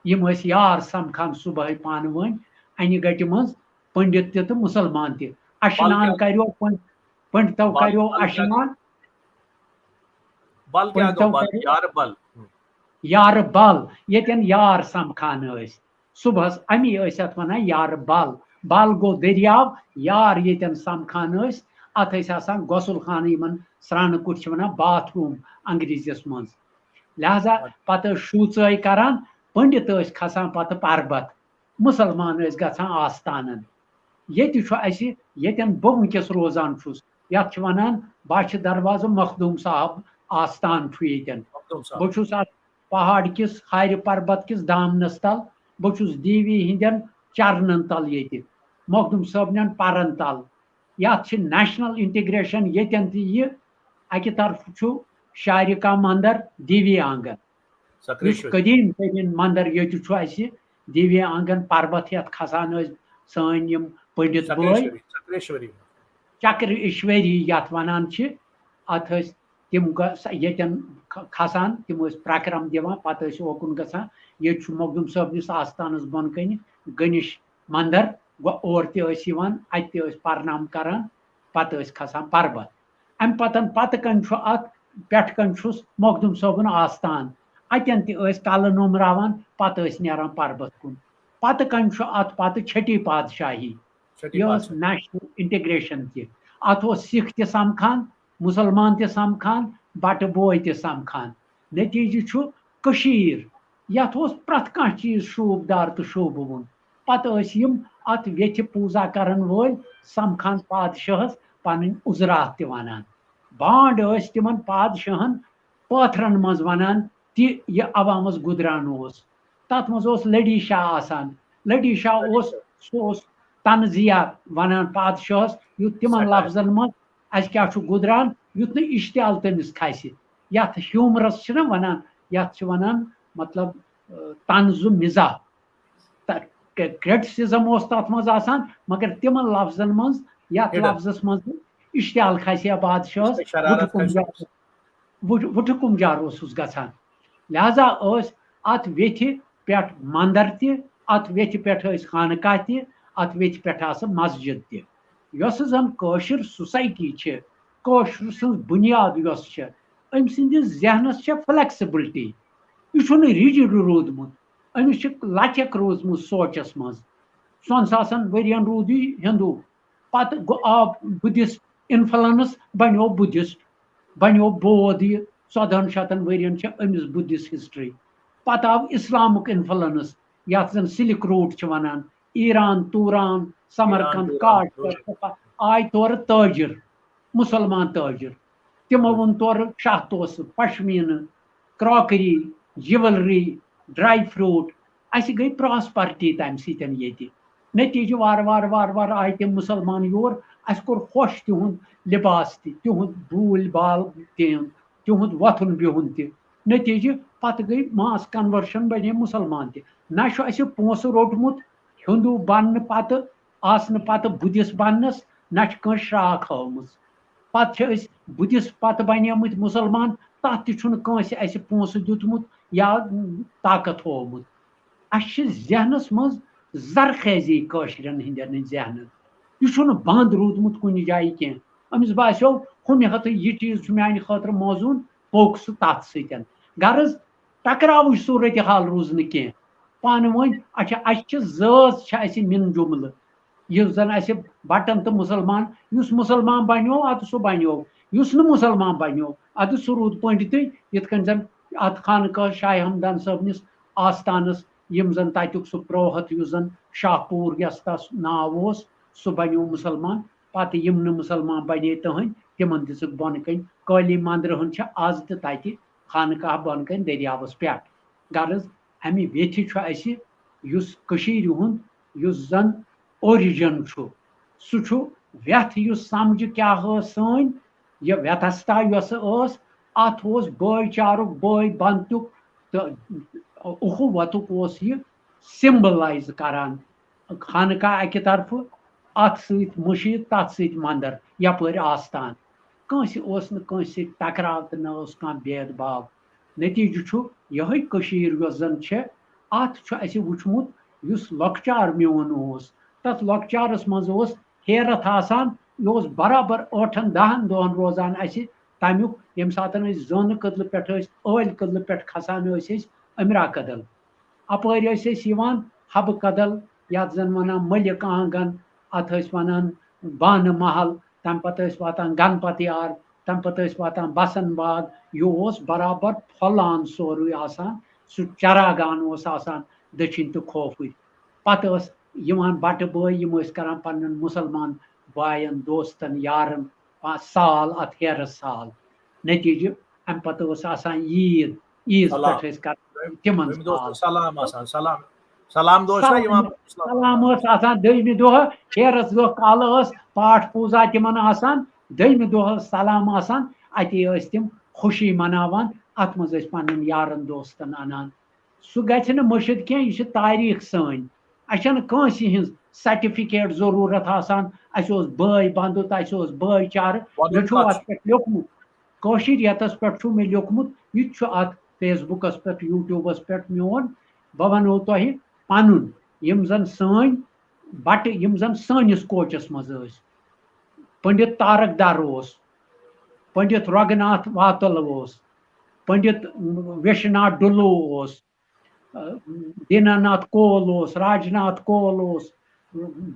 یِم ٲسۍ یار سمکھان صبحٲے پانہٕ ؤنۍ انہِ گٹہِ منٛز پنڈت تہِ تہٕ مُسلمان تہِ اشنان کریو پنڈتو کریو اشنان یارٕ بل ییٚتٮ۪ن یار سمکھان ٲسۍ صبحس امی ٲسۍ اتھ ونان یارٕ بل بل گوٚو دٔریاو یار ییٚتٮ۪ن سمکھان ٲسۍ اتھ ٲسۍ آسان غۄسُل خانہٕ یِمن سرٛانہٕ کُٹھ چھِ ونان باتھ روٗم انگریٖزیس منٛز لہذا پتہٕ ٲسۍ شوٗژٲے کران پنڈت ٲسۍ کھسان پتہٕ پربت مُسلمان ٲسۍ گژھان آستانن ییٚتہِ چھُ اَسہِ ییٚتٮ۪ن بہٕ وٕنکٮ۪س روزان چھُس یتھ چھِ ونان باشِ دروازٕ مخدوٗم صاحب آستان چھُ ییٚتٮ۪ن بہٕ چھُس اتھ پہاڑ کِس ہارِ پربت کِس دامنس تل بہٕ چھُس دیوی ہٕنٛدٮ۪ن چرنن تل ییٚتہِ مخدوٗم صٲبنٮ۪ن پرن تل یتھ چھِ نیشنل انٹیگریشن ییٚتٮ۪ن تہِ یہِ اکہِ طرفہٕ چھُ شارکا مندر دیوی آنگن یُس قدیٖم تریٖن مندر ییٚتہِ چھُ اَسہِ دیوی آنگن پربت یتھ کھسان ٲسۍ سٲنۍ یِم پنڈت بٲے چکر ایشوری یتھ ونان چھِ اتھ ٲسۍ تِم ییٚتٮ۪ن کھسان تِم ٲسۍ پرکرم دِوان پتہٕ ٲسۍ اوکُن گژھان ییٚتہِ چھُ مخدوٗم صٲبنِس آستانس بۄن کنہِ گنیش مندر اور تہِ ٲسۍ یِوان اتہِ تہِ ٲسۍ پرنام کران پتہٕ ٲسۍ کھسان پربت امہِ پتہٕ کَنۍ چھُ اتھ پٮ۪ٹھٕ کَنۍ چھُس مخدوٗم صٲبُن آستان اتٮ۪ن تہِ ٲسۍ کلہٕ نوٚمراوان پتہٕ ٲسۍ نیران پربت کُن پتہٕ کَنۍ چھُ اتھ پتہٕ چھٹی پادشاہی یہِ ٲس نیشنل انٹیگریشن تہِ اتھ اوس سِکھ تہِ سمکھان مُسلمان تہِ سمکھان بٹہٕ بوے تہِ سمکھان نتیٖجہٕ چھُ کٔشیٖر یتھ اوس پرٛٮ۪تھ کانٛہہ چیٖز شوٗبدار تہٕ شوٗبوُن پتہٕ ٲسۍ یِم اتھ وٮ۪تھِ پوٗزا کرن وٲلۍ سمکھان پادشاہس پنٕنۍ عُزرات تہِ ونان بانڈ ٲسۍ تِمن پادشاہن پٲتھرن منٛز ونان تہِ یہِ عوامس گُدران اوس. تتھ منٛز اوس لٔڈی شاہ آسان. لٔڈی شاہ اوس سُہ اوس تنزیہ ونان پادشاہس یُتھ تِمن لفظن منٛز اَسہِ کیٛاہ چھُ گُدران یُتھ نہٕ اِشتعال تٔمِس کھسہِ. یتھ ہیوٗمرس چھِنہ ونان یتھ چھِ ونان مطلب طنزُ مزاح. کرٹسزم اوس تتھ منٛز آسان مگر تِمن لفظن منٛز یتھ لفظس منٛز اِشتعال کھسہِ ہا بادشاہس وُٹھٕ کُمجار اوسُس گژھان. لہذا ٲسۍ اتھ ویٚتھِ پٮ۪ٹھ منٛدر تہِ, اتھ ویٚتھِ پٮ۪ٹھ ٲسۍ خانقاہ تہِ, اتھ ویٚتھِ پٮ۪ٹھ آسہٕ مسجد تہِ. یۄسہٕ زن کٲشِر سوسایٹی چھِ, کٲشُر سٕنٛز بُنیاد یۄس چھےٚ, أمۍ سٕنٛدِس ذہنس چھےٚ فلیکسبلٹی. یہِ چھُنہٕ رِجِڈ روٗدمُت, أمِس چھِ لچک روٗزمٕژ سونٛچس منٛز. 100 ؤرین روٗد یہِ ہِندوٗ, پتہٕ آو بُدھِسٹ انفلنس, بنیو بُدھِسٹ, بنیو بودھ. یہِ 1400 ؤرین چھےٚ أمِس بُدھِسٹ ہسٹری. پتہٕ آو اسلامُک انفلنس یتھ زن سلک روٗٹ چھِ ونان. ایران, توران, سمرکند, کاٹ آے تورٕ تٲجر, مُسلمان تٲجر. تِمو ووٚن تورٕ شاہ توسہٕ, پشمیٖنہٕ, کراکری, جیولری, ڈراے فروٗٹ. اَسہِ گٔے پراسپرٹی تمہِ سۭتۍ ییٚتہِ. نتیٖجہٕ وارٕ وارٕ وارٕ وارٕ آیہِ تِم مُسلمان یور. اَسہِ کوٚر خۄش تِہُنٛد لِباس تہِ, تِہُنٛد بوٗلۍ بال تِہُنٛد وۄتھُن بِہُن تہِ. نتیٖجہٕ پتہٕ گٔے ماس کنورشن, بنے مُسلمان تہِ. نہ چھُ اَسہِ پونٛسہٕ روٚٹمُت ہِندوٗ بننہٕ پتہٕ, آسنہٕ پتہٕ بُدھِسٹ بننس, نہ چھِ کٲنٛسہِ شراکھ ہٲومٕژ. پتہٕ چھِ أسۍ بُدھِسٹ پتہٕ بنیمٕتۍ مُسلمان, تتھ تہِ چھُنہٕ کٲنٛسہِ اَسہِ پونٛسہٕ دیُتمُت یا طاقت ہوومُت. اَسہِ چھِ ذہنس منٛز زرخیزی کٲشرٮ۪ن ہٕنٛدٮ۪ن ذہنن. یہِ چھُنہٕ بنٛد روٗدمُت کُنہِ جایہِ کینٛہہ. أمِس باسیو ہُمہِ ہتہٕ یہِ چیٖز چھُ میانہِ خٲطرٕ موزوٗن, پوٚک سُہ تتھ سۭتۍ. غرض ٹکراوٕچ صوٗرتِ حال روٗز نہٕ کینٛہہ. پانہٕ ؤنۍ اَسہِ چھِ زٲژ چھِ اَسہِ مِن جُملہٕ. یُس زن اَسہِ بٹن تہٕ مُسلمان, یُس مُسلمان بنیو ادٕ سُہ بنیو, یُس نہٕ مُسلمان بنیو ادٕ سُہ روٗد پٔنڈتٕے. یِتھ کٔنۍ زن اتھ خانقاہ شاہ ہمدان صٲبنِس آستانس یِم زن تتیُک سُہ پروہت یُس زن شاہپوٗر یس تس ناو اوس, سُہ بنیو مُسلمان. پتہٕ یِم نہٕ مُسلمان بنے تٕہنٛدۍ تِمن دِژٕکھ بۄنہٕ کَنۍ کٲلی منٛدرٕ ہن چھِ آز تہِ تتہِ خانقاہ بۄنہٕ کَنۍ دٔریاوس پٮ۪ٹھ. غرض امہِ ویٚتھِ چھُ اَسہِ یُس کٔشیٖرِ ہُنٛد یُس زن اورِجن چھُ, سُہ چھُ ویٚتھ یُس سمجھِ کیٛاہ ٲس سٲنۍ یہِ ویتھستا یۄسہٕ ٲس. اتھ اوس بٲے چارُک, بٲے بنتُک تہٕ اُخوتُک اوس یہِ سمبلایز کران. خانقاہ اکہِ طرفہٕ, اتھ سۭتۍ مُشیٖد, تتھ سۭتۍ منٛدر, یپٲرۍ آستان. کٲنٛسہِ اوس نہٕ کٲنٛسہِ سۭتۍ ٹکراو تہٕ نہ اوس کانٛہہ بید باو. نتیٖجہٕ چھُ یِہوے کٔشیٖر یۄس زن چھےٚ, اتھ چھُ اَسہِ وُچھمُت یُس لۄکچار میون اوس. تتھ لۄکچارس منٛز اوس ہیرتھ آسان. یہِ اوس برابر 8-10 دۄہن روزان اَسہِ تمیُک, ییٚمہِ ساتہٕ أسۍ زٲنہٕ کدلہٕ پٮ۪ٹھ ٲسۍ, ٲلۍ کدلہٕ پٮ۪ٹھ کھسان ٲسۍ أسۍ أمرا کدل. اپٲرۍ ٲسۍ أسۍ یِوان حبہٕ کدل, یتھ زن ونان ملک آنگن, اتھ ٲسۍ ونان بانہٕ محل. تمہِ پتہٕ ٲسۍ واتان گنپت یار, تمہِ پتہٕ ٲسۍ واتان بسن باغ. یہِ اوس برابر پھۄلان سورُے آسان. سُہ چراگان اوس آسان دٔچھِنۍ تہٕ کھوفٕرۍ. پتہٕ ٲس یِوان بٹہٕ بٲے, یِم ٲسۍ کران پننٮ۪ن مُسلمان باین, دوستن, یارن سال, اتھ ہیرس سال. نتیٖجہٕ امہِ پتہٕ ٲس آسان عیٖد, عیٖز پٮ۪ٹھ ٲسۍ کران تِمن سلام ٲس آسان. دٔیمہِ دۄہ ہیرس دۄہ کالہٕ ٲس پاٹھ پوٗزا تِمن آسان. دٔیمہِ دۄہ ٲس سلام آسان. اتے ٲسۍ تِم خوشی مناوان. اتھ منٛز ٲسۍ پنٕنۍ یارن دوستن انان. سُہ گژھِ نہٕ مٔشِد کینٛہہ, یہِ چھِ تٲریٖخ سٲنۍ. اَسہِ چھنہٕ کٲنٛسہِ ہِنٛز سرٹِفکیٹ ضروٗرت آسان. اَسہِ اوس بٲے بنٛدُت, اَسہِ اوس بٲے چارٕ. مےٚ چھُ اتھ پٮ۪ٹھ لیوٚکھمُت, کٲشِر یتس پٮ۪ٹھ چھُ مےٚ لیوٚکھمُت. یہِ تہِ چھُ اتھ فیس بُکس پٮ۪ٹھ, یوٗٹیوٗبس پٮ۪ٹھ میون. بہٕ ونو تۄہہِ پنُن یِم زن سٲنۍ بٹہٕ, یِم زن سٲنِس کوچس منٛز ٲسۍ. پنڈت تارک در اوس, پنڈت رگناتھ واتل اوس, پنڈت وشناتھ ڈُلو اوس, دیٖناناتھ کول اوس, راجناتھ کول اوس,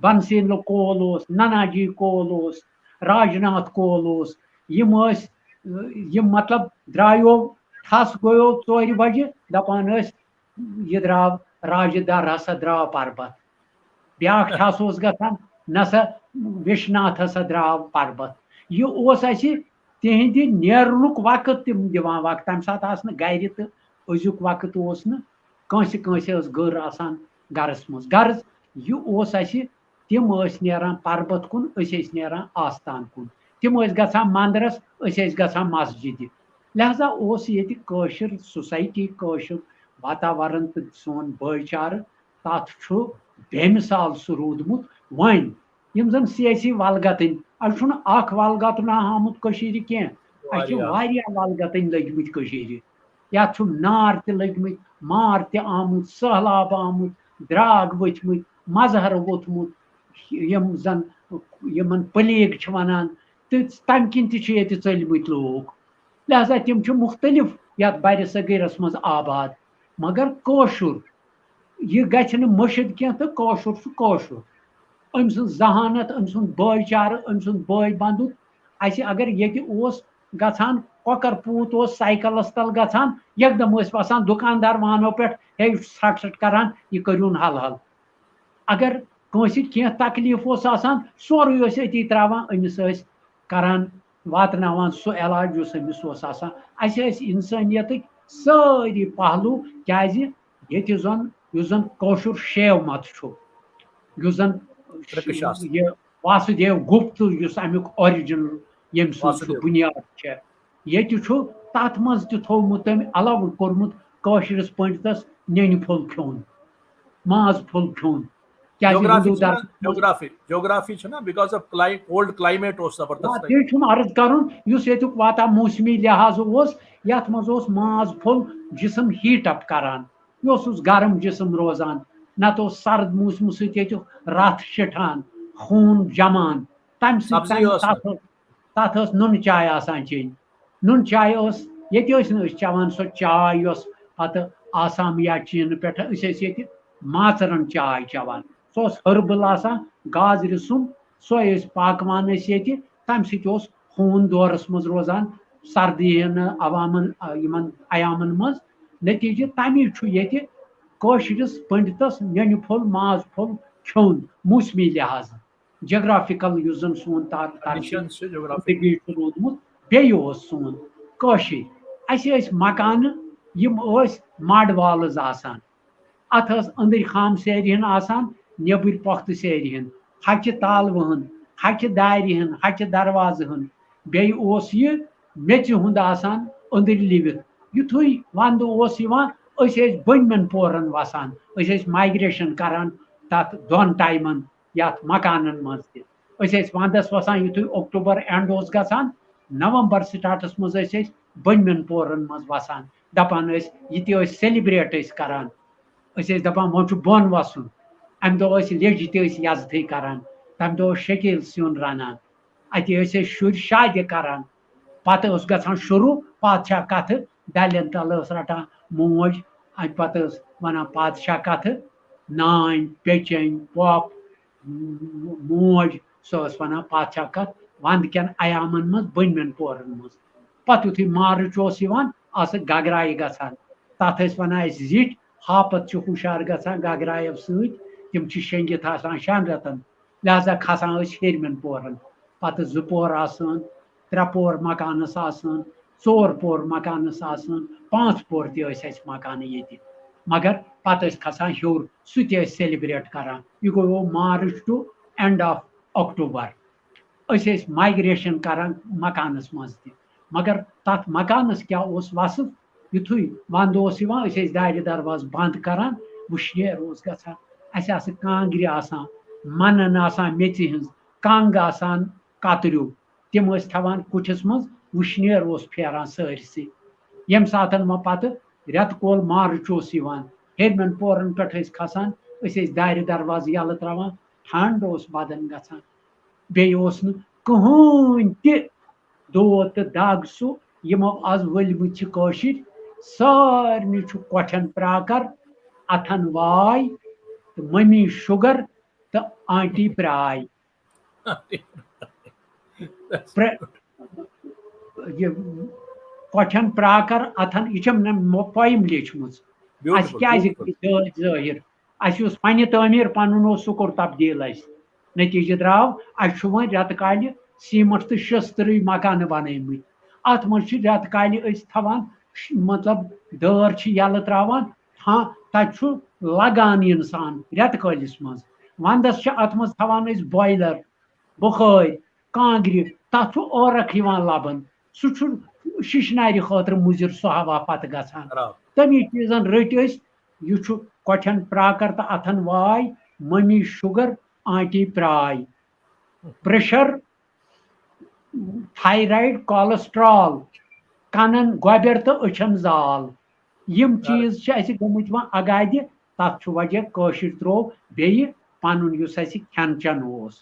بنسیٖل کول اوس, نناجی کول اوس, راجناتھ کول اوس. یِم ٲسۍ یِم مطلب درٛایو ٹھس گوٚیو 4 بجہِ, دپان ٲسۍ یہِ درٛاو راجہِ در ہسا درٛاو پربت. بیاکھ ٹھس اوس گژھان, نسا وشناتھ ہسا درٛاو پربت. یہِ اوس اَسہِ تہندِ نیرنُک وقت تِم دِوان وقت تَمہِ ساتہٕ آسہٕ نہٕ گرِ تہٕ أزیُک وقت اوس نہٕ کٲنٛسہِ کٲنٛسہِ ٲس گٔر آسان گرس منٛز غرض یہِ اوس اَسہِ تِم ٲسۍ نیران پربت کُن أسۍ ٲسۍ نیران آستان کُن تِم ٲسۍ گژھان منٛدرس أسۍ ٲسۍ گژھان مسجدِ لہذا اوس ییٚتہِ کٲشِر سوسایٹی کٲشُر واتاورن تہٕ سون بٲے چارٕ تتھ چھُ بے مِثال سُہ روٗدمُت وۄنۍ یِم زن سیٲسی ولگتٕنۍ اَسہِ چھُنہٕ اکھ ولگتنا آمُت کٔشیٖرِ کینٛہہ اَسہِ چھِ واریاہ ولگتٕنۍ لٔگمٕتۍ کٔشیٖرِ یتھ چھُ نار تہِ لٔگمٕتۍ مار تہِ آمُت سہلاب آمُت درٛاگ ؤتھمٕتۍ مظہر ووٚتھمُت یِم زن یِمن پلیگ چھِ ونان تہٕ تمہِ کِنۍ تہِ چھِ ییٚتہِ ژٔلمٕتۍ لوٗکھ لہذا تِم چھِ مختلف یتھ بَرِ صغیٖرس منٛز آباد مگر کٲشُر یہِ گژھِ نہٕ مٔشِد کینٛہہ تہٕ کٲشُر چھُ کٲشُر أمۍ سٕنٛز ذہانت أمۍ سُنٛد بٲے چارٕ أمۍ سُنٛد بٲے بنٛدُت اَسہِ اگر ییٚتہِ اوس گژھان کۄکر پوٗت اوس سایکلس تل گژھان یکدم ٲسۍ وسان دُکاندار وانو پٮ۪ٹھ ہے ژھٹ ژھٹ کران یہِ کٔرِوُن حل حل اگر کٲنٛسہِ کینٛہہ تکلیٖف اوس آسان سورُے ٲسۍ أتی تراوان أمِس ٲسۍ کران واتناوان سُہ علاج یُس أمِس اوس آسان اَسہِ ٲسۍ اِنسٲنیتٕکۍ سٲری پہلوٗ کیازِ ییٚتہِ زن یُس زن کٲشُر شیو مت چھُ یُس زن یہِ واسُدیو گُپت یُس امیُک آرِجنل ییٚمہِ سُنٛد سُہ بُنیاد چھےٚ ییٚتہِ چھُ تتھ منٛز تہِ تھوٚومُت تٔمۍ الاوُڈ کوٚرمُت کٲشرِس پٔنڈتس نینہِ پھوٚل کھیوٚن ماز پھوٚل کھیوٚن جغرافی چھُ نا بیکاز آف کولڈ کلایمیٹ اوس زبردست تی چھُم عرض کرُن یُس ییٚتیُک موسمی لحاظ اوس یتھ منٛز اوس ماز پھوٚل جسم ہیٖٹ اپ کران یہِ اوسُس گرم جسم روزان نتہٕ اوس سرد موسمہٕ سۭتۍ ییٚتیُک رتھ شِٹھان خوٗن جمان تمہِ سۭتۍ تتھ ٲس نُنہٕ چاے آسان چیٚنۍ نُنہٕ چاے ٲس ییٚتہِ ٲسۍ نہٕ أسۍ چٮ۪وان سۄ چاے یۄس پتہٕ آسام یا چیٖنہٕ پٮ۪ٹھ أسۍ ٲسۍ ییٚتہِ ماژرن چاے چٮ۪وان سۄ ٲس ہربل آسان گازرِ سُمب سۄ ٲسۍ پاکوان أسۍ ییٚتہِ تمہِ سۭتۍ اوس خوٗن دورس منٛز روزان سردی ہِنہٕ عوامن یِمن عیامن منٛز نتیٖجہٕ تمی چھُ ییٚتہِ کٲشرِس پٔنڈتس نینہِ پھوٚل ماز پھوٚل کھیوٚن موسمی لحاظہٕ جگرافِکل یُس زن سون چھُ روٗدمُت بیٚیہِ اوس سون کٲشِر اَسہِ ٲسۍ مکانہٕ یِم ٲسۍ مڈ والٕز آسان اتھ ٲس أنٛدٕرۍ خام سیرِ ہن آسان نیبٕرۍ پۄختہٕ سیرِ ہن ہچہِ تالوٕ ہن ہچہِ دارِ ہن ہچہِ دروازٕ ہن بیٚیہِ اوس یہِ میژِ ہُنٛد آسان أنٛدٕرۍ لِوِتھ یِتھُے ونٛدٕ اوس یِوان أسۍ ٲسۍ بٔنۍمٮ۪ن پورن وسان أسۍ ٲسۍ مایگریشن کران تتھ دۄن ٹایمن یتھ مکانن منٛز تہِ أسۍ ٲسۍ ونٛدس وسان یِتھُے اکٹوبر اینڈ اوس گژھان نومبر سٹاٹس منٛز ٲسۍ أسۍ بٔنۍمٮ۪ن پورن منٛز وسان دپان ٲسۍ یہِ تہِ ٲسۍ سیلِبریٹ ٲسۍ کران أسۍ ٲسۍ دپان وۄنۍ چھُ بۄن وسُن امہِ دۄہ ٲسۍ لیٚجہِ تہِ ٲسۍ یزتھٕے کران تمہِ دۄہ اوس شکیٖل سیُن رنان اتہِ ٲسۍ أسۍ شُرۍ شادِ کران پتہٕ اوس گژھان شروٗع پادشاہ کتھٕ دلٮ۪ن تل ٲس رٹان موج امہِ پتہٕ ٲس ونان پادشاہ کتھٕ نانۍ پیٚچٮ۪نۍ پۄپھ موج سۄ ٲس ونان پادشاہ کتھ ونٛدٕ کٮ۪ن عیامن منٛز بٔنۍمٮ۪ن پورن منٛز پتہٕ یِتھُے مارٕچ اوس یِوان آسہٕ گگرایہِ گژھان تتھ ٲسۍ ونان أسۍ زِٹھۍ ہاپت چھِ ہُشار گژھان گگرایو سۭتۍ تِم چھِ شیٚنگِتھ آسان شٮ۪ن رٮ۪تن لہذا کھسان ٲسۍ ہیٚرمٮ۪ن پورن پتہٕ 2 پور آسان 3 پور مکانس آسان 4 پور مکانس آسان 5 پور تہِ ٲسۍ اَسہِ مکانہٕ ییٚتہِ مگر پتہٕ ٲسۍ کھسان ہیوٚر سُہ تہِ ٲسۍ سیلِبریٹ کران یہِ گوٚو March to and of October أسۍ ٲسۍ مایگریشن کران مکانس منٛز تہِ مگر تتھ مکانس کیاہ اوس وصف یِتھُے ونٛدٕ اوس یِوان أسۍ ٲسۍ دارِ درواز بنٛد کران وٕشنیر اوس گژھان اَسہِ آسہٕ کانٛگرِ آسان منن آسان میژِ ہٕنٛز کنٛگ آسان کتریو تِم ٲسۍ تھاوان کُٹھِس منٛز وٕشنیر اوس پھیران سٲرسٕے ییٚمہِ ساتن وۄنۍ پتہٕ رٮ۪تہٕ کول مارٕچ اوس یِوان ہیٚرمٮ۪ن پورن پٮ۪ٹھ ٲسۍ کھسان أسۍ ٲسۍ دارِ درواز یلہٕ تراوان ٹھنٛڈ اوس بدن گژھان بیٚیہِ اوس نہٕ کٕہٕنۍ تہِ دود تہٕ دگ سُہ یِمو آز ؤلمٕتۍ چھِ کٲشِرۍ سارنٕے چھُ کۄٹھٮ۪ن پراکر اتھن واے تہٕ ممی شُگر تہٕ آنٹی پراے کۄٹھٮ۪ن پراکر اتھن یہِ چھم پویم لیچھمٕژ اَسہِ کیازِ ظٲہِر اَسہِ اوس پننہِ تعمیٖر پنُن اوس سُہ کوٚر تبدیٖل اَسہِ نتیٖجہٕ درٛاو اَسہِ چھُ وۄنۍ رٮ۪تہٕ کالہِ سیٖمنٹ تہٕ شستٕرٕے مکانہٕ بنٲومٕتۍ ات مز رٮ۪تہٕ کالہِ أسۍ تھاوان مطلب دٲر چھِ یَلہٕ تراوان تَتہِ چھُ لگان اِنسان رٮ۪تہٕ کٲلِس منٛز وَندَس چھِ اتھ منٛز تھاوان أسۍ بویلر بُخٲرۍ کانٛگرِ تَتھ چھُ ٲرَکھ یِوان لَبان سُہ چھُ شِشنارِ خٲطرٕ مُضِر سُہ ہوا پَتہٕ گژھان تَمی چیٖزن رٔٹۍ أسۍ یہِ چھُ کۄٹھٮ۪ن پراکر تہٕ اَتھن واے مٔمی شُگر آنٹی پراے پریشر تھایرایڈ کولسٹرال کَنن گۄبٮ۪ر تہٕ أچھن زال یِم چیٖز چھِ اَسہِ گٔمٕتۍ وۄنۍ اگادِ تَتھ چھُ وجہ کٲشِر تروو بیٚیہِ پَنُن یُس اَسہِ کھٮ۪ن چٮ۪ن اوس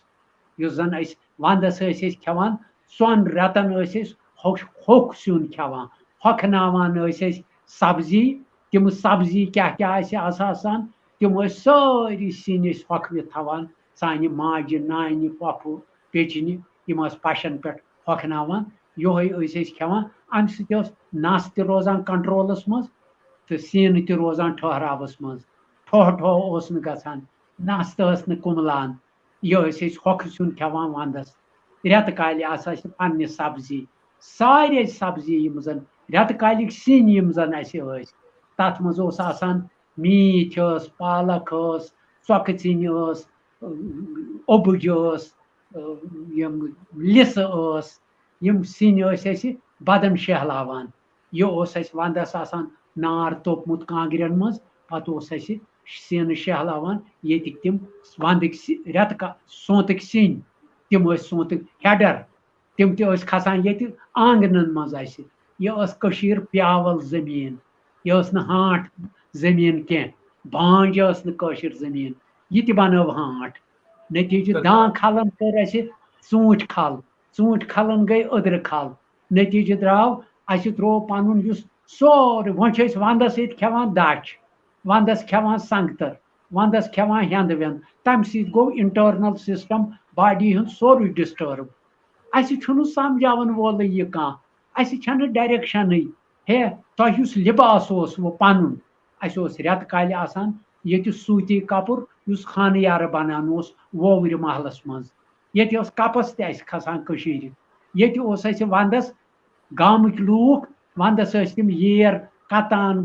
یُس زن أسۍ وَندَس ٲسۍ أسۍ کھٮ۪وان ژۄن رٮ۪تن ٲسۍ أسۍ ہوٚکھ سیُن کھٮ۪وان ہۄکھناوان ٲسۍ أسۍ سبزی تِم سبزی کیٛاہ کیٛاہ آسہِ آسان تِم ٲسۍ سٲری سِنۍ أسۍ ہۄکھوِتھ تھاوان سانہِ ماجہِ نانہِ پۄپھٕ پیٚچِنہِ یِم ٲسۍ پشن پٮ۪ٹھ ہۄکھناوان یِہوے ٲسۍ أسۍ کھٮ۪وان اَمہِ سۭتۍ ٲس نس تہِ روزان کنٹرولس منٛز تہٕ سیٖنہٕ تہِ روزان ٹھہراوس منٛز ٹھوٚہ اوس نہٕ گژھان نس تہِ ٲس نہٕ کُملان یہِ ٲسۍ أسۍ ہۄکھٕ سیُن کھٮ۪وان وَندَس رٮ۪تہٕ کالہِ آسہٕ اَسہِ پننہِ سبزی سارے سبزی یِم زن رٮ۪تہٕ کالِکۍ سِنۍ یِم زن اَسہِ ٲسۍ تتھ منٛز اوس آسان میٖتھۍ ٲس پالک ٲس ژۄکہٕ ژِنہِ ٲس اوٚبٕج ٲس یِم لِسہٕ ٲس یِم سِنۍ ٲسۍ اَسہِ بدن شہلاوان یہِ اوس اَسہِ وَندَس آسان نار توٚپمُت کانٛگرٮ۪ن منٛز پتہٕ اوس اَسہِ سِنہٕ شہلاوان ییٚتِکۍ تِم وَندٕکۍ رٮ۪تہٕ سونتٕکۍ سِنۍ تِم ٲسۍ سونتٕکۍ ہیڈر تِم تہِ ٲسۍ کھسان ییٚتہِ آنگنن منٛز اَسہِ یہِ ٲس کٔشیٖر پیاوَل زٔمیٖن یہِ ٲس نہٕ ہانٛٹ زٔمیٖن کینٛہہ بانٛج ٲس نہٕ کٲشِر زٔمیٖن یہِ تہِ بنٲو ہانٛٹ نتیٖجہٕ دان کھلن کٔر اَسہِ ژوٗنٛٹھۍ کھل ژوٗنٛٹھۍ کھلن گٔے أدرٕ کھل نتیٖجہٕ درٛاو اَسہِ تروو پَنُن یُس سورُے وۄنۍ چھِ أسۍ وَندَس ییٚتہِ کھٮ۪وان دَچھ وَندَس کھٮ۪وان سنٛگتر وَندَس کھٮ۪وان ہٮ۪نٛدٕ وٮ۪نٛد تَمہِ سۭتۍ گوٚو اِنٹرنل سِسٹم باڈی ہُنٛد سورُے ڈِسٹٲرٕب اَسہِ چھُنہٕ سمجاوان وولٕے یہِ کانٛہہ اَسہِ چھنہٕ ڈایریکشنٕے ہے تۄہہِ یُس لِباس اوس وۄنۍ پَنُن اَسہِ اوس رٮ۪تہٕ کالہِ آسان ییٚتہِ سوٗتی کپُر یُس خانہٕ یارٕ بنان اوس ووٚورِ محلس منٛز ییٚتہِ اوس کپس تہِ اَسہِ کھسان کٔشیٖرِ ییٚتہِ اوس اَسہِ وَندَس گامٕکۍ لوٗکھ وَندَس ٲسۍ تِم ییر کتان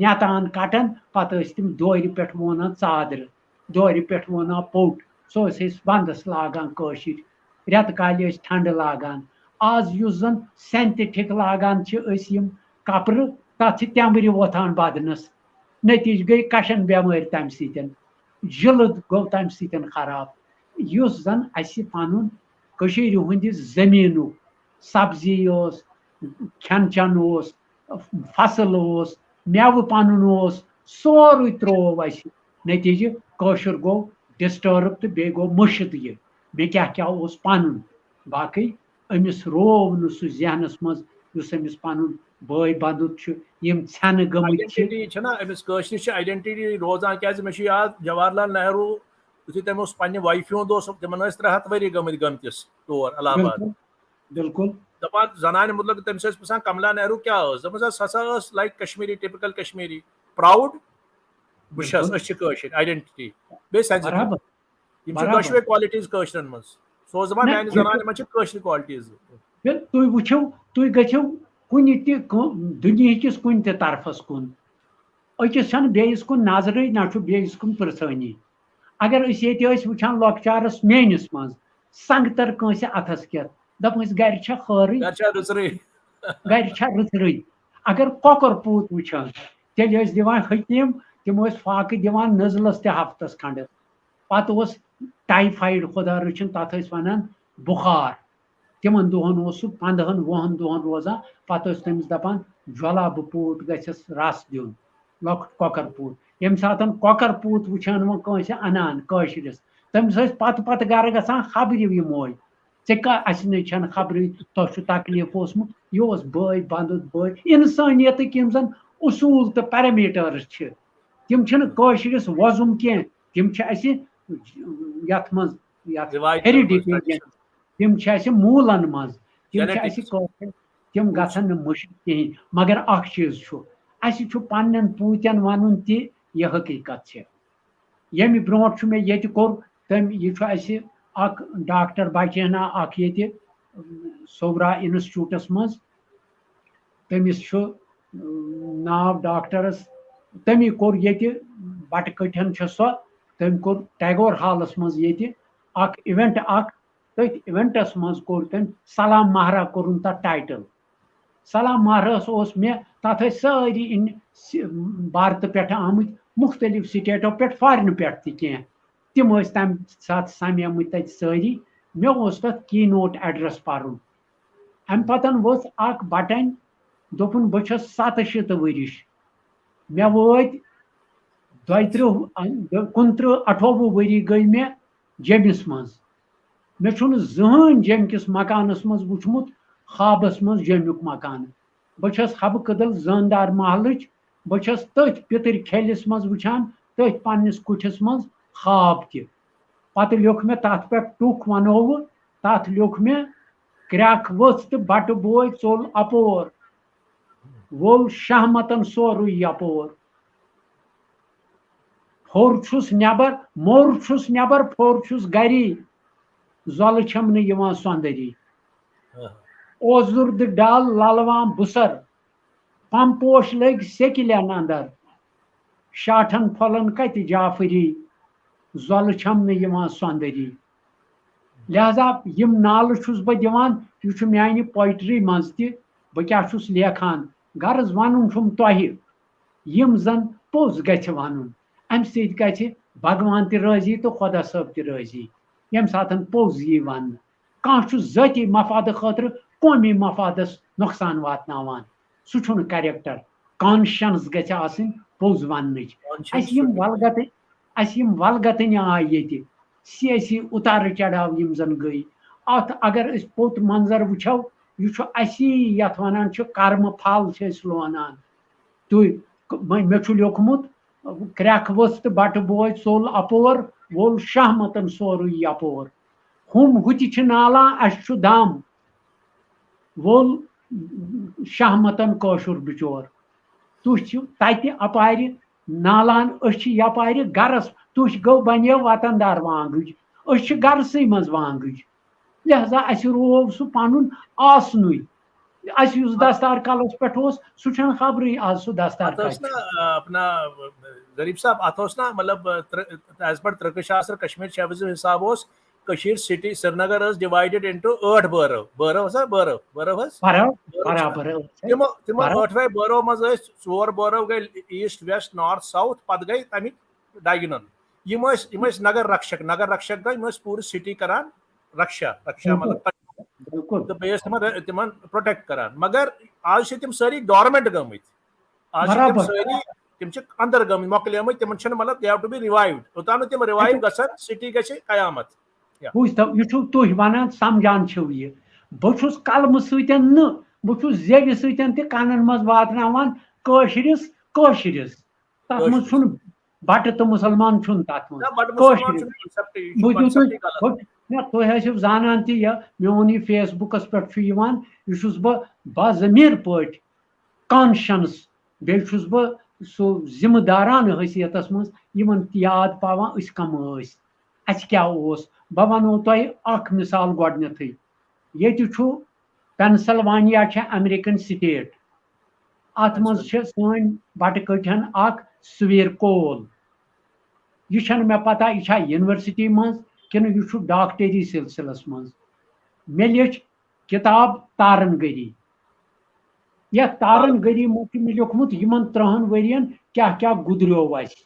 نٮ۪تان کٹان پتہٕ ٲسۍ تِم دورِ پٮ۪ٹھ وونان ژادرٕ دورِ پٮ۪ٹھ وونان پوٚٹ سُہ ٲسۍ أسۍ وَندَس لاگان کٲشِر رٮ۪تہٕ کالہِ ٲسۍ ٹھنڈٕ لاگان آز یُس زن سینتھِٹِک لاگان چھِ أسۍ یِم کپرٕ تتھ چھِ تٮ۪مبرِ وۄتھان بدنس نتیٖجہٕ گٔے کشن بٮ۪مٲرۍ تمہِ سۭتۍ جِلد گوٚو تمہِ سۭتۍ خراب یُس زن اَسہِ پنُن کٔشیٖرِ ہٕنٛدِ زٔمیٖنُک سبزی اوس کھٮ۪ن چٮ۪ن اوس فصل اوس مٮ۪وٕ پنُن اوس سورُے تروو اَسہِ نتیٖجہٕ کٲشُر گوٚو ڈِسٹٲرٕب تہٕ بیٚیہِ گوٚو مٔشِد یہِ مےٚ کیٛاہ اوس پنُن باقٕے أمِس روو نہٕ سُہ ذہنس منٛز یُس أمِس پنُن بٲے بندُت چھُ یِم ژھٮ۪نہٕ گٔمٕتۍ چھِ أمِس کٲشرِس چھِ آیڈنٹِٹی روزان کیٛازِ مےٚ چھُ یاد جواہر لال نہروٗ یُتھُے تٔمۍ اوس پننہِ وایفہِ ہُنٛد اوس تِمن ٲسۍ 300 ؤری گٔمتِس تور الہ آباد بِلکُل دپان زنانہِ مُتعلق تٔمِس ٲسۍ پرٛژھان کملا نہروٗ کیٛاہ ٲس دپان سۄ ہسا ٲس like Kashmiri typical Kashmiri proud بہٕ چھَس أسۍ چھِ کٲشِر آیڈنٹِٹی بیٚیہِ سینسِٹِو یِم چھِ دۄشوے کالٹیٖز کٲشرٮ۪ن منٛز سُہ اوس دپان میانہِ زنانہِ منٛز چھِ کٲشرِ کالٹیٖز تُہۍ وٕچھِو تُہۍ گٔژھِو کُنہِ تہِ دُنہِکِس کُنہِ تہِ طرفس کُن أکِس چھنہٕ بیٚیِس کُن نظرٕے نہ چھُ بیٚیِس کُن پرژھٲنی اگر أسۍ ییٚتہِ ٲسۍ وٕچھان لۄکچارس میٲنِس منٛز سنٛگتر کٲنٛسہِ اتھس کٮ۪تھ دپان ٲسۍ گرِ چھا خٲرٕے گرِ چھا رٕژرٕے اگر کۄکُر پوٗت وٕچھان تیٚلہِ ٲسۍ دِوان حٔکیٖم تِم ٲسۍ فاقہٕ دِوان نٔزلس تہِ ہفتس کھنڈس پتہٕ اوس ٹایفایڈ خۄدا رٔچھِنۍ تتھ ٲسۍ ونان بُخار تِمن دۄہن اوس سُہ 15-20 دۄہن روزان پتہٕ ٲسۍ تٔمِس دپان جۄلابہٕ پوٗت گژھٮ۪س رس دیُن لۄکُٹ کۄکر پوٗت ییٚمہِ ساتہٕ کۄکر پوٗت وٕچھان وۄنۍ کٲنٛسہِ انان کٲشرِس تٔمِس ٲسۍ پتہٕ گرٕ گژھان خبرِ یِموے ژےٚ اَسہِ نَے چھنہٕ خبرٕے تۄہہِ چھُ تکلیٖف اوسمُت یہِ اوس بٲے بندُت بٲے انسٲنیتٕکۍ یِم زن اصوٗل تہٕ پیرامیٖٹٲرٕس چھِ تِم چھِنہٕ کٲشرِس وۄزُم کینٛہہ تِم چھِ اَسہِ یتھ منٛز یتھ ہیرِڈیٹی تِم چھِ اَسہِ موٗلن منٛز تِم چھِ اَسہِ کٲشِر تِم گژھن نہٕ مٔشِد کِہیٖنۍ مگر اکھ چیٖز چھُ اَسہِ چھُ پننٮ۪ن پوٗتٮ۪ن ونُن تہِ یہِ حقیٖقت چھِ ییٚمہِ برونٛٹھ چھُ مےٚ ییٚتہِ کوٚر تٔمۍ یہِ چھُ اَسہِ اکھ ڈاکٹر بچہنا اکھ ییٚتہِ صورا انسٹِچوٗٹس منٛز تٔمِس چھُ ناو ڈاکٹرس تٔمی کوٚر ییٚتہِ بٹہٕ کٔٹھٮ۪ن چھِ سۄ تٔمۍ کوٚر ٹیگور ہالس منٛز ییٚتہِ اکھ اِوینٹ اکھ تٔتھۍ اِوینٹس منٛز کوٚر تٔمۍ سلام مہرا کوٚرُن تتھ ٹایٹل سلام مہراہس اوس مےٚ تتھ ٲسۍ سٲری بھارتہٕ پٮ۪ٹھٕ آمٕتۍ مختلف سٹیٹو پٮ۪ٹھ فارنہٕ پٮ۪ٹھ تہِ کینٛہہ تِم ٲسۍ تمہِ ساتہٕ سمیمٕتۍ تتہِ سٲری مےٚ اوس تتھ کی نوٹ ایڈرس پرُن امہِ پتن ؤژھ اکھ بٹن دوٚپُن بہٕ چھُس 67 ؤرِش مےٚ وٲتۍ 29-28 ؤری گٔے مےٚ جیٚمِس منٛز مےٚ چھُنہٕ زٕہٕنۍ جیٚمہِ کِس مکانس منٛز وٕچھمُت خوابس منٛز جیٚمیُک مکانہٕ بہٕ چھَس حبہٕ کدل زٲندار محلٕچ بہٕ چھَس تٔتھۍ پِتٕرۍ کھیلِس منٛز وٕچھان تٔتھۍ پننِس کُٹھِس منٛز خواب تہِ پتہٕ لیوٚکھ مےٚ تتھ پٮ۪ٹھ ٹُکھ ونووٕ تتھ لیوٚکھ مےٚ کرٛٮ۪کھ ؤژھ تہٕ بٹہٕ بوے ژوٚل اپور وول شہمتن سورُے یپور پھوٚر چھُس نٮ۪بر موٚر چھُس نٮ۪بر پھوٚر چھُس گری زۄلہٕ چھم نہٕ یِوان سۄندری اوزُردٕ ڈل للوان بُسر پمپوش لٔگۍ سیکِلٮ۪ن اندر شاٹھن پھۄلن کتہِ جعفری زۄلہٕ چھم نہٕ یِوان سۄندری لہذا یِم نالہٕ چھُس بہٕ دِوان یہِ چھُ میانہِ پویٹری منٛز تہِ بہٕ کیاہ چھُس لیکھان غرض ونُن چھُم تۄہہِ یِم زن پوٚز گژھِ ونُن امہِ سۭتۍ گژھِ بھگوان تہِ رٲضی تہٕ خۄدا صٲب تہِ رٲضی ییٚمہِ ساتہٕ پوٚز یی وننہٕ کانٛہہ چھُ ذٲتی مفادٕ خٲطرٕ قومی مفادس نۄقصان واتناوان سُہ چھُنہٕ کریکٹر کانشنس گژھِ آسٕنۍ پوٚز وننٕچ اَسہِ یِم ولگتنہِ آیہِ ییٚتہِ سیٲسی اُتارٕ چڑاو یِم زن گٔے اتھ اگر أسۍ پوٚت منظر وٕچھو یہِ چھُ اسی یتھ ونان چھِ کرمہٕ پھل چھِ أسۍ لونان تُہۍ مےٚ چھُ لیوٚکھمُت کرٛٮ۪کھ ؤژھ تہٕ بٹہٕ بوے ژوٚل اپور وول شہمتن سورُے یپور ہُم ہُتہِ چھِ نالان اَسہِ چھُ دم وول شہمتن کٲشُر بِچور تُہۍ چھِو تتہِ اپارِ نالان أسۍ چھِ یپارِ گرس تُہۍ گوٚو بنیو وطن دار وانگٕج أسۍ چھِ گرسٕے منٛز وانگٕج لہذا اَسہِ روو سُہ پنُن آسنُے اَسہِ یُس دستار کلس پٮ۪ٹھ اوس سُہ چھُنہٕ خبرٕے آز سُہ دستار اپنا ظریف صاحب اتھ اوس نا مطلب ایز پر ترکہٕ شاستر کشمیر شہبازٕ حساب اوس کٔشیٖر سٹی سرینگر ٲس ڈِوایڈِڈ انٹو 8 بٲرو حظ تِمو 8 بٲرو منٛز ٲسۍ 4 بٲرو گٔے ایٖسٹ ویسٹ نارتھ ساوُتھ پتہٕ گٔے تمیِکۍ ڈایگنل یِم ٲسۍ نگر رکشک گٔے یِم ٲسۍ پوٗرٕ سٹی کران رکشا مطلب تہٕ بیٚیہِ ٲسۍ تِمن پروٹیکٹ کران مگر آز چھِ تِم سٲری ڈورمنٹ گٔمٕتۍ آز چھِ تِم سٲری تِم چھِ اندر گٔمٕتۍ مۄکلیمٕتۍ تِمن چھِنہٕ مطلب دے ہیو ٹو بی رِوایوڈ یوٚتام نہٕ تِم رِوایو گژھن سٹی گژھِ قیامت یہِ چھُو تُہۍ ونان سمجان چھِو یہِ بہٕ چھُس قلمہٕ سۭتۍ نہٕ بہٕ چھُس زیوِ سۭتۍ تہِ کنن منٛز واتناوان کٲشرِس تتھ منٛز چھُنہٕ بٹہٕ تہٕ مُسلمان چھُنہٕ تتھ منٛز تُہۍ ٲسِو زانان تہِ یہِ میون یہِ فیس بُکس پٮ۪ٹھ چھُ یِوان یہِ چھُس بہٕ باضمیٖر پٲٹھۍ کانشنس بیٚیہِ چھُس بہٕ سُہ ذِمہٕ دارانہٕ حیثیتس منٛز یِمن یاد پاوان أسۍ کم ٲسۍ اَسہِ کیاہ اوس بہٕ ونو تۄہہِ اکھ مِثال گۄڈنیتھٕے ییٚتہِ چھُ پینسلوانیا چھےٚ امریکن سٹیٹ اتھ منٛز چھِ سٲنۍ بٹہٕ کٔٹھٮ۪ن اکھ سویر کول یہِ چھنہٕ مےٚ پتہ یہِ چھا یونیورسٹی منٛز کِنہٕ یہِ چھُ ڈاکٹری سلسلس منٛز مےٚ لیٚچھ کِتاب تارن گٔری یتھ تارن گٔری منٛز چھُ مےٚ لیوٚکھمُت یِمن 30 ؤرین کیاہ کیاہ گُزریو اَسہِ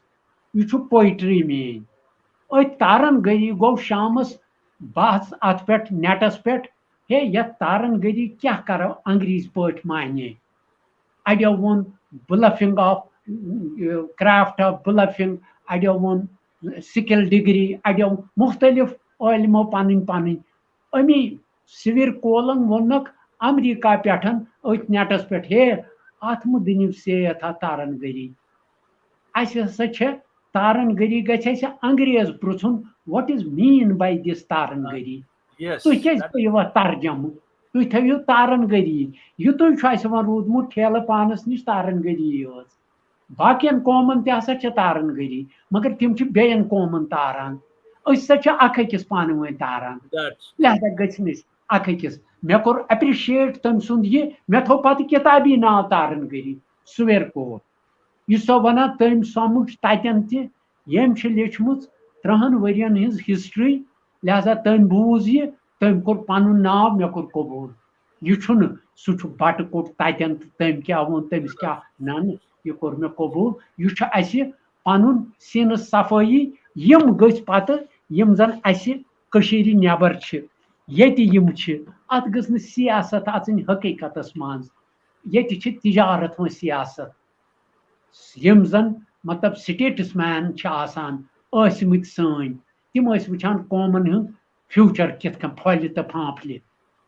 یہِ چھُ پویٹری میٲنۍ أتھۍ تارن گٔری گوٚو شامس بحث اتھ پٮ۪ٹھ نیٹس پٮ۪ٹھ ہے یتھ تارن گٔری کیاہ کرو انگریزۍ پٲٹھۍ معنی اڑیو ووٚن بلفنگ آف کرافٹ آف بلفنگ اڑیو ووٚن سکل ڈگری اڑیو مختلف عٲلمو پنٕنۍ امی سویر کولن ووٚنکھ امریکہ پٮ۪ٹھ أتھۍ نیٹس پٮ۪ٹھ ہے اتھ مہٕ دِنِو سیتھ اتھ تارن گٔری اَسہِ ہسا چھےٚ تارن گٔری گژھِ اَسہِ انگریز پرژھُن وٹ از میٖن باے دِس تارن گٔری تُہۍ کیازِ کٔرِو اتھ ترجمہٕ تُہۍ تھٲیِو تارن گٔری یِتُے چھُ اَسہِ وۄنۍ روٗدمُت ٹھیلہٕ پانس نِش تارن گٔری یٲژ باقین قومن تہِ ہسا چھِ تارن گٔری مگر تِم چھِ بیٚین قومن تاران أسۍ ہسا چھِ اکھ أکِس پانہٕ ؤنۍ تاران لہذا گٔژھۍ نہٕ أسۍ اکھ أکِس مےٚ کوٚر ایپرِشیٹ تٔمۍ سُنٛد یہِ مےٚ تھوٚو پَتہٕ کِتابی ناو تارن کٔرِتھ سُویر کوٹ یہِ سۄ وَنان تٔمۍ سۄمٕچ تَتٮ۪ن تہِ یٔمۍ چھِ لیٖچھمٕژ 30 ؤرین ہٕنٛز ہسٹری لہذا تٔمۍ بوٗز یہِ تٔمۍ کوٚر پَنُن ناو مےٚ کوٚر قبوٗل یہِ چھُنہٕ سُہ چھُ بَٹہٕ کوٚٹ تَتٮ۪ن تہٕ تٔمۍ کیٛاہ ووٚن تٔمِس کیٛاہ نہ یہِ کوٚر مےٚ قبوٗل یہِ چھُ اَسہِ پَنُن سیٖنہٕ صفٲیی یِم گٔژھۍ پَتہٕ یِم زَن اَسہِ کٔشیٖرِ نٮ۪بر چھِ ییٚتہِ یِم چھِ اَتھ گٔژھ نہٕ سیاست اَژٕنۍ حقیٖقتس منٛز ییٚتہِ چھِ تِجارت وۄنۍ سیاست یِم زَن مطلب سٹیٹس مین چھِ آسان ٲسمٕتۍ سٲنۍ تِم ٲسۍ وٕچھان قومن ہُنٛد فیوٗچر کِتھ کٔنۍ پھۄلہِ تہٕ پھانٛپھلہِ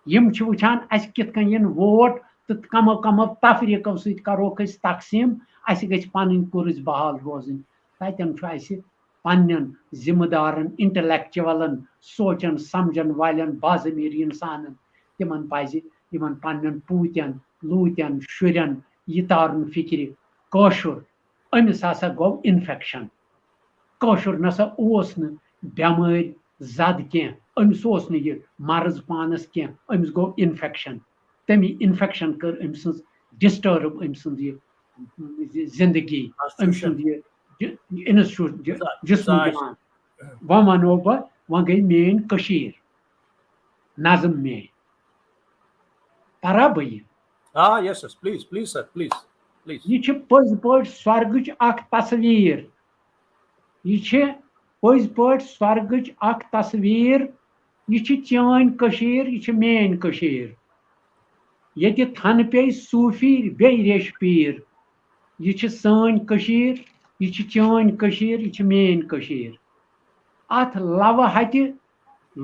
یِم چھِ وٕچھان اَسہِ کِتھ کٔنۍ یِن ووٹ تہٕ کمو کمو تفریٖقو سۭتۍ کروکھ أسۍ تقسیٖم اَسہِ گژھِ پَنٕنۍ کُرٕز بحال روزٕنۍ تَتٮ۪ن چھُ اَسہِ پننٮ۪ن ذمہٕ دارن انٹلیکچوَلن سونچن سمجھن والٮ۪ن باضمیٖر اِنسانن تِمن پَزِ یِمن پننٮ۪ن پوٗتٮ۪ن لوٗتٮ۪ن شُرٮ۪ن یہِ تارُن فِکرِ کٲشُر أمِس ہسا گوٚو اِنفیکشن کٲشُر نسا اوس نہٕ بٮ۪مٲرۍ زد کینٛہہ أمِس اوس نہٕ یہِ مرض پانس کینٛہہ أمِس گوٚو اِنفیکشن تَمہِ اِنفیکشن کٔر أمۍ سٕنٛز ڈسٹٲرٕب أمۍ سٕنٛز یہِ زندگی أمۍ سُنٛد یہِ انسٹیوٹ جسم جان وۄنۍ وَنو بہٕ وۄنۍ گٔے میٲنۍ کٔشیٖر نظم میٲنۍ پرا بہٕ یہِ yes yes please please sir please please یہِ چھِ پٔزۍ پٲٹھۍ سۄرگٕچ اکھ تصویٖر یہِ چھِ پٔزۍ پٲٹھۍ سۄرگٕچ اکھ تصویٖر یہِ چھِ چٲنۍ کٔشیٖر یہِ چھِ میٲنۍ کٔشیٖر ییٚتہِ تھنہٕ پیٚیہِ صوٗفی بیٚیہِ ریٚش پیٖر یہِ چھِ سٲنۍ کٔشیٖر یہِ چھِ چٲنۍ کٔشیٖر یہِ چھِ میٲنۍ کٔشیٖر اَتھ لَوٕ ہَتہِ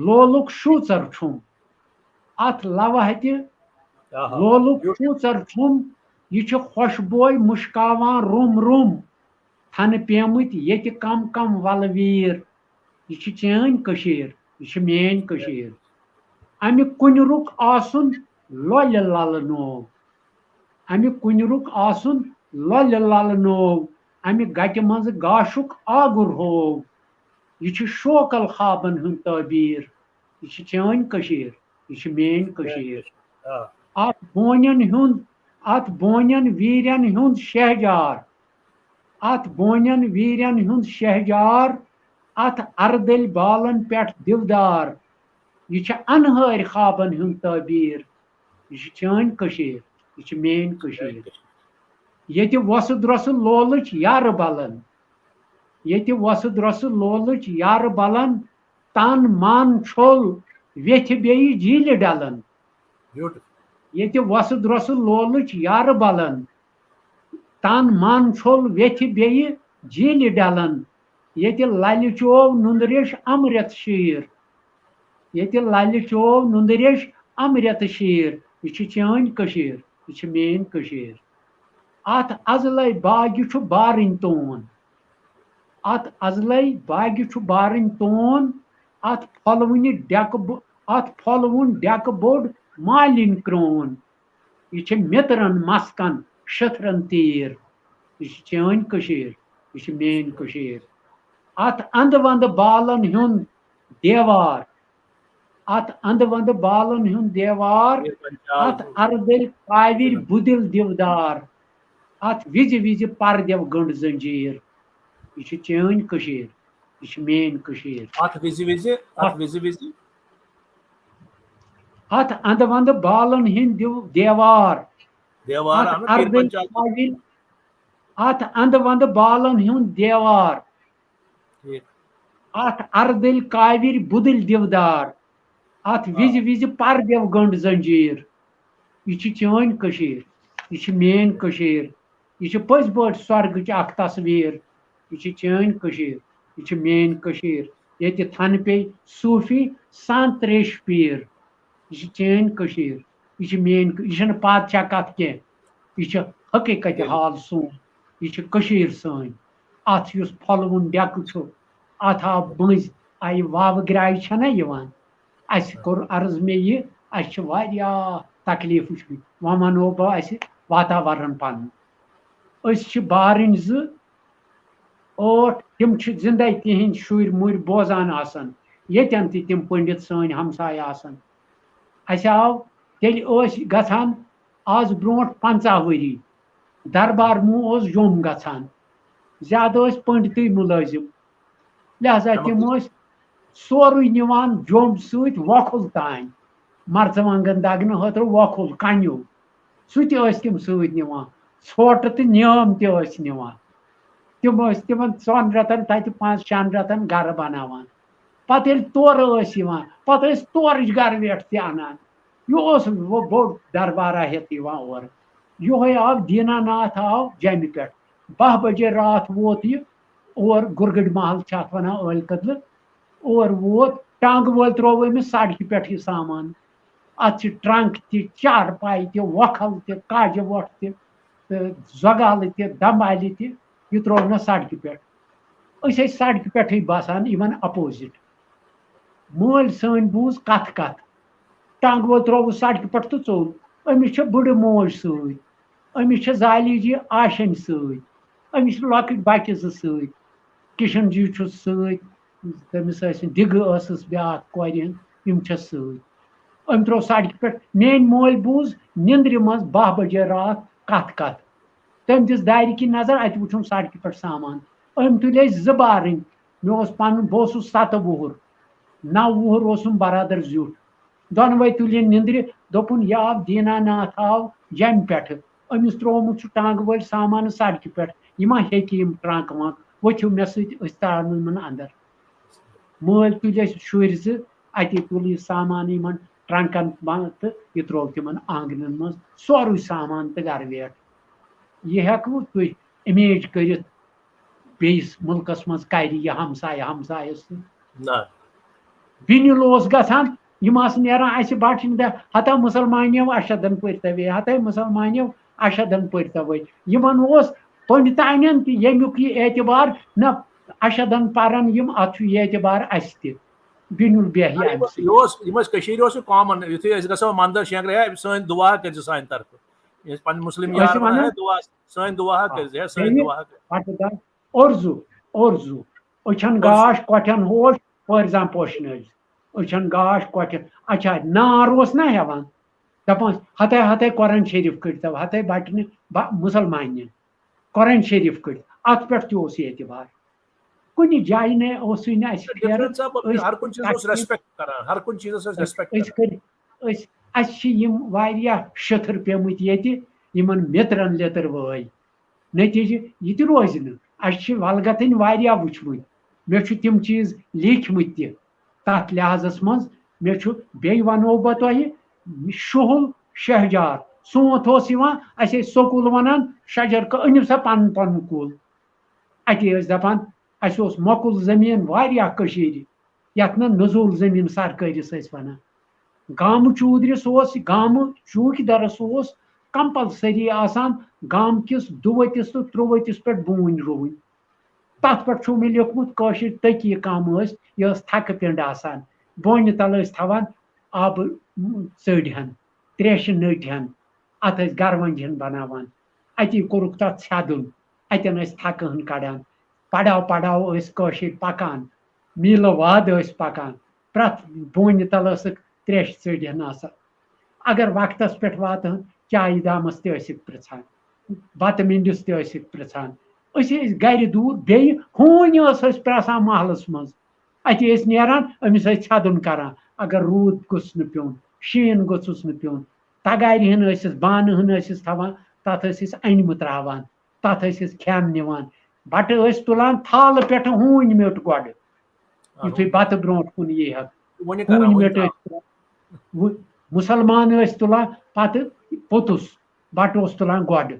لولُک شوٗژر چھُم اَتھ لَوٕ ہَتہِ لولُک شوٗژر چھُم یہِ چھُ خۄشبوے مُشکاوان روٚم روٚم تھنہٕ پیمٕتۍ ییٚتہِ کم کم وَلہٕ ویٖر یہِ چھِ چٲنۍ کٔشیٖر یہِ چھِ میٲنۍ کٔشیٖر اَمہِ کُنیُرُک آسُن لۄلہِ للہٕ نوو اَمہِ کُنیُرُک آسُن لۄلہِ للہٕ نوو اَمہِ گَٹہِ منٛزٕ گاشُک آگُر ہوو یہِ چھُ شوکل خوابن ہُنٛد تعبیٖر یہِ چھِ چٲنۍ کٔشیٖر یہِ چھِ میٲنۍ کٔشیٖر اَتھ بونٮ۪ن ویٖرٮ۪ن ہُنٛد شہجار اَتھ بونٮ۪ن ویٖرٮ۪ن ہُنٛد شہجار اَتھ اردٔلۍ بالن پٮ۪ٹھ دِودار یہِ چھِ انہٲرۍ خوابن ہُنٛد تعبیٖر یہِ چھِ چٲنۍ کٔشیٖر یہِ چھِ میٲنۍ کٔشیٖر ییٚتہِ وۄسہٕ درۄسہٕ لولٕچ یارٕ بلن ییٚتہِ وۄسہٕ درۄسہٕ لولٕچ یارٕ بلن تن من چھوٚل ویٚتھِ بیٚیہِ جیٖلہِ ڈلن ییٚتہِ وۄسہٕ درۄسہٕ لولٕچ یارٕ بلن تن من چھوٚل ویٚتھِ بیٚیہِ جیٖلہِ ڈلن ییٚتہِ للہِ چوو نُندریش امرت شیٖر ییٚتہِ للہِ چوو نُندریش امرت شیٖر یہِ چھِ چٲنۍ کٔشیٖر یہِ چھِ میٲنۍ کٔشیٖر اَتھ اَزلے باغہِ چھُ بارٕنۍ تون اَتھ اَزلے باغہِ چھُ بارٕنۍ تون اَتھ پھۄلوٕنہِ ڈٮ۪کہٕ بوٚڑ مالِنۍ کرٛون یہِ چھِ مِترن مسکن شِتھرن تیٖر یہِ چھِ چٲنۍ کٔشیٖر یہِ چھِ میٲنۍ کٔشیٖر اَتھ اندٕ ونٛدٕ بالن ہُنٛد دیوار اَتھ اندٕ ونٛدٕ بالن ہُنٛد دیوار اَتھ اردٔلۍ کاوِرۍ بُدِل دِودار اَتھ وِزِ وِزِ پردٮ۪و گٔنٛڈ زنجیٖر یہِ چھِ چٲنۍ کٔشیٖر یہِ چھِ میٲنۍ کٔشیٖر اَتھ اندٕ ونٛدٕ بالن ہٕنٛدۍ دیوار اَتھ اندٕ ونٛدٕ بالن ہُنٛد دیوار اَتھ اردٔلۍ کاوِرۍ بُدٕلۍ دِودار اَتھ وِزِ وِزِ پردٮ۪و گٔنٛڈ زنجیٖر یہِ چھِ چٲنۍ کٔشیٖر یہِ چھِ میٲنۍ کٔشیٖر یہِ چھِ پٔزۍ پٲٹھۍ سۄرگٕچ اکھ تصویٖر یہِ چھِ چٲنۍ کٔشیٖر یہِ چھِ میٲنۍ کٔشیٖر ییٚتہِ تھنہٕ پیٚیہِ صوٗفی سنت ریش پیٖر یہِ چھِ چٲنۍ کٔشیٖر یہِ چھِ میٲنۍ یہِ چھنہٕ پادشاہ کتھ کینٛہہ یہِ چھِ حقیٖقت حال سون یہِ چھِ کٔشیٖر سٲنۍ اَتھ یُس پھۄلوُن ڈٮ۪کہٕ چھُ اَتھ آو بٔنٛزۍ آیہِ واوٕ گرٛایہِ چھنہ یِوان اَسہِ کوٚر عرض مےٚ یہِ اَسہِ چھِ واریاہ تکلیٖف وٕچھمٕتۍ وۄنۍ وَنو بہٕ اَسہِ واتاوَرن پَنُن أسۍ چھِ بارٕنۍ 2 8 تِم چھِ زِندَے تِہِنٛدۍ شُرۍ مُرۍ بوزان آسان ییٚتٮ۪ن تہِ تِم پٔنڈِت سٲنۍ ہمساے آسان اَسہِ آو تیٚلہِ ٲسۍ گژھان آز برونٛٹھ 50 ؤری دربار مو اوس جوٚم گژھان زیادٕ ٲسۍ پٔنڈتٕے مُلٲزِم لہذا تِم ٲسۍ سورُے نِوان جوٚم سۭتۍ وۄکھُل تانۍ مرژٕوانٛگن دگنہٕ خٲطرٕ وۄکھُل کنیوٗ سُہ تہِ ٲسۍ تِم سۭتۍ نِوان ژھۄٹھ تہٕ نیام تہِ ٲسۍ نِوان تِم ٲسۍ تِمن 2 رٮ۪تن تتہِ 5-6 رٮ۪تن گرٕ بناوان پتہٕ ییٚلہِ تورٕ ٲسۍ یِوان پتہٕ ٲسۍ تورٕچ گرٕ ویٹھ تہِ انان یہِ اوس بوٚڑ دربارا ہیٚتھ یِوان اورٕ یِہوے آو دینا ناتھ آو جیٚمہِ پٮ۪ٹھ 12 بجے راتھ ووت یہِ اور گُرگٔڑۍ محل چھِ اتھ ونان ٲلۍ کدلہٕ اور ووت ٹانٛگہٕ وٲلۍ تروو أمِس سڑکہِ پٮ۪ٹھ یہِ سامان اتھ چھِ ٹرنک تہِ چارپاے تہِ وۄکھل تہِ کاجہِ وۄٹھ تہِ تہٕ زۄگالہٕ تہِ دمبالہِ تہِ یہِ تروونس سڑکہِ پٮ۪ٹھ أسۍ ٲسۍ سڑکہِ پٮ۪ٹھٕے باسان یِمن اپوزِٹ مٲلۍ سٲنۍ بوٗز کتھ ٹانٛگہٕ وول ترووُس سڑکہِ پٮ۪ٹھ تہٕ ژوٚل أمِس چھِ بٕڑٕ موج سۭتۍ أمِس چھِ زالی جی آشنۍ سۭتۍ أمِس چھِ لۄکٕٹۍ بچہِ 2 سۭتۍ کشن جی چھُس سۭتۍ تٔمِس ٲسۍ دِگہٕ ٲسٕس بیاکھ کورِ ہٕنٛز یِم چھس سۭتۍ أمۍ تروو سڑکہِ پٮ۪ٹھ میٲنۍ مٲلۍ بوٗز نِندرِ منٛز 12 بجے راتھ کتھ تٔمۍ دِژ دارِ کِنۍ نظر اَتہِ وٕچھُم سڑکہِ پٮ۪ٹھ سامان أمۍ تُلۍ أسۍ 2 بارٕنۍ مےٚ اوس پنُن بہٕ اوسُس 7 وُہُر 9 وُہُر اوسُم برادر زیُٹھ دۄنوَے تُلِنۍ نِندرِ دوٚپُن یہِ آو دینا ناتھ آو جیٚمہِ پٮ۪ٹھٕ أمِس تروومُت چھُ ٹانٛگہٕ وٲلۍ سامان سڑکہِ پٮ۪ٹھ یہِ ما ہیٚکہِ یِم ٹرنک ونک ؤتھِو مےٚ سۭتۍ أسۍ تراونہٕ یِمن اندر مٲلۍ تُلۍ أسۍ شُرۍ 2 اتی تُل یہِ سامان یِمن ٹرنکن بنٛد تہٕ یہِ تروو تِمن آنگنن منٛز سورُے سامان تہٕ گرٕ ویٹھ یہِ ہیٚکوٕ تُہۍ اِمیج کٔرِتھ بیٚیِس مُلکس منٛز کرِ یہِ ہمسایس سۭتۍ بِنِل اوس گژھان یِم آسہٕ نیران اَسہِ بٹھنہِ دہ ہتا مُسلمانیو اشدن پٔرتوے ہتا مُسلمانیو اشدن پٔرتوے یِمن اوس پٔنڈتانٮ۪ن تہِ ییٚمیُک یہِ اعتبار نہ اشدن پرن یِم اتھ چھُ یہِ اعتبار اَسہِ تہِ بِنِل بیٚہہِ اَمہِ سۭتۍ کامن یُتھُے أسۍ گژھو منٛدر شینٛگرِ ہے سٲنۍ دُعا کٔرزِ سانہِ طرفہٕ ییٚلہِ پنٕنۍ مُسلِم یار ونان ہے دُعا سٲنۍ دُعا کٔرزِ ہے سٲنۍ دُعا اُرزوٗ أچھن گاش کۄٹھٮ۪ن ہوش پٲرزان پوشنٲوِس أچھن گاش کۄٹھٮ۪ن اچھا نار اوس نا ہٮ۪وان دپان ہتے قۄرآن شریٖف کٔڑتو ہتے بٹنہِ مُسلمانٮ۪ن قۄرآن شریٖف کٔڑ اتھ پٮ۪ٹھ تہِ اوس یہِ اعتبار کُنہِ جایہِ نہٕ اوسُے نہٕ اَسہِ پھیرٕ اَسہِ چھِ یِم واریاہ شِتھٕر پیٚمٕتۍ ییٚتہِ یِمن مِترن لیٚتٕر وٲے نٔتیٖجہٕ یہِ تہِ روزِ نہٕ اَسہِ چھِ ولگتٕنۍ واریاہ وٕچھمٕتۍ مےٚ چھُ تِم چیٖز لیٖکھمٕتۍ تہِ تتھ لحاظس منٛز مےٚ چھُ بیٚیہِ ونہو بہٕ تۄہہِ شُہُل شہجار سونٛتھ اوس یِوان اَسہِ ٲسۍ سکوٗل ونان شجر أنِو سا پنُن پنُن کُل اتی ٲسۍ دپان اَسہِ اوس مۄکُل زٔمیٖن واریاہ کٔشیٖرِ یتھ نہٕ نزوٗل زٔمیٖن سرکٲرِس ٲسۍ ونان گامہٕ چوٗدرِس اوس گامہٕ چوٗکدرس اوس کمپلسری آسان گامکِس 2 تہٕ 3 پٮ۪ٹھ بوٗنۍ رُوٕنۍ تتھ پٮ۪ٹھ چھُ مےٚ لیوٚکھمُت کٲشِر تٔکیہِ کم ٲسۍ یہِ ٲس تھکہٕ پِنٛڈ آسان بونہِ تل ٲسۍ تھاوان آبہٕ ژٔڑۍ ہن تریشہِ نٔٹۍ ہن اتھ ٲسۍ گروَنجہِ ہن بناوان اتی کوٚرُکھ تتھ ژھٮ۪دُن اتٮ۪ن ٲسۍ تھکہٕ ہن کڑان پڑاو ٲسۍ کٲشِر پکان میٖلہٕ وادٕ ٲسۍ پکان پرٛٮ۪تھ بونہِ تل ٲسٕکھ تریشہِ ژٔڑۍ ہن آسان اگر وقتس پٮ۪ٹھ واتہٕ ہن چایہِ دامس تہِ ٲسِکھ پرژھان بتہٕ مِنڈِس تہِ ٲسِکھ پرژھان أسۍ ٲسۍ گرِ دوٗر بیٚیہِ ہوٗنۍ ٲس أسۍ پرٛسان محلس منٛز اتی ٲسۍ نیران أمِس ٲسۍ ژھٮ۪دُن کران اگر روٗد گوٚژھ نہٕ پیوٚن شیٖن گوٚژھُس نہٕ پیوٚن تگارِ ہن ٲسِس بانہٕ ہن ٲسِس تھاوان تتھ ٲسۍ أسۍ انِمہٕ تراوان تتھ ٲسۍ أسۍ کھٮ۪ن نِوان بٹہٕ ٲسۍ تُلان تھالہٕ پٮ۪ٹھٕ ہوٗنۍ میوٚٹ گۄڈٕ یِتھُے بتہٕ برونٛٹھ کُن یی ہا ہوٗنۍ میوٚٹ ٲسۍ مُسلمان ٲسۍ تُلان پتہٕ پوٚتُس بٹہٕ اوس تُلان گۄڈٕ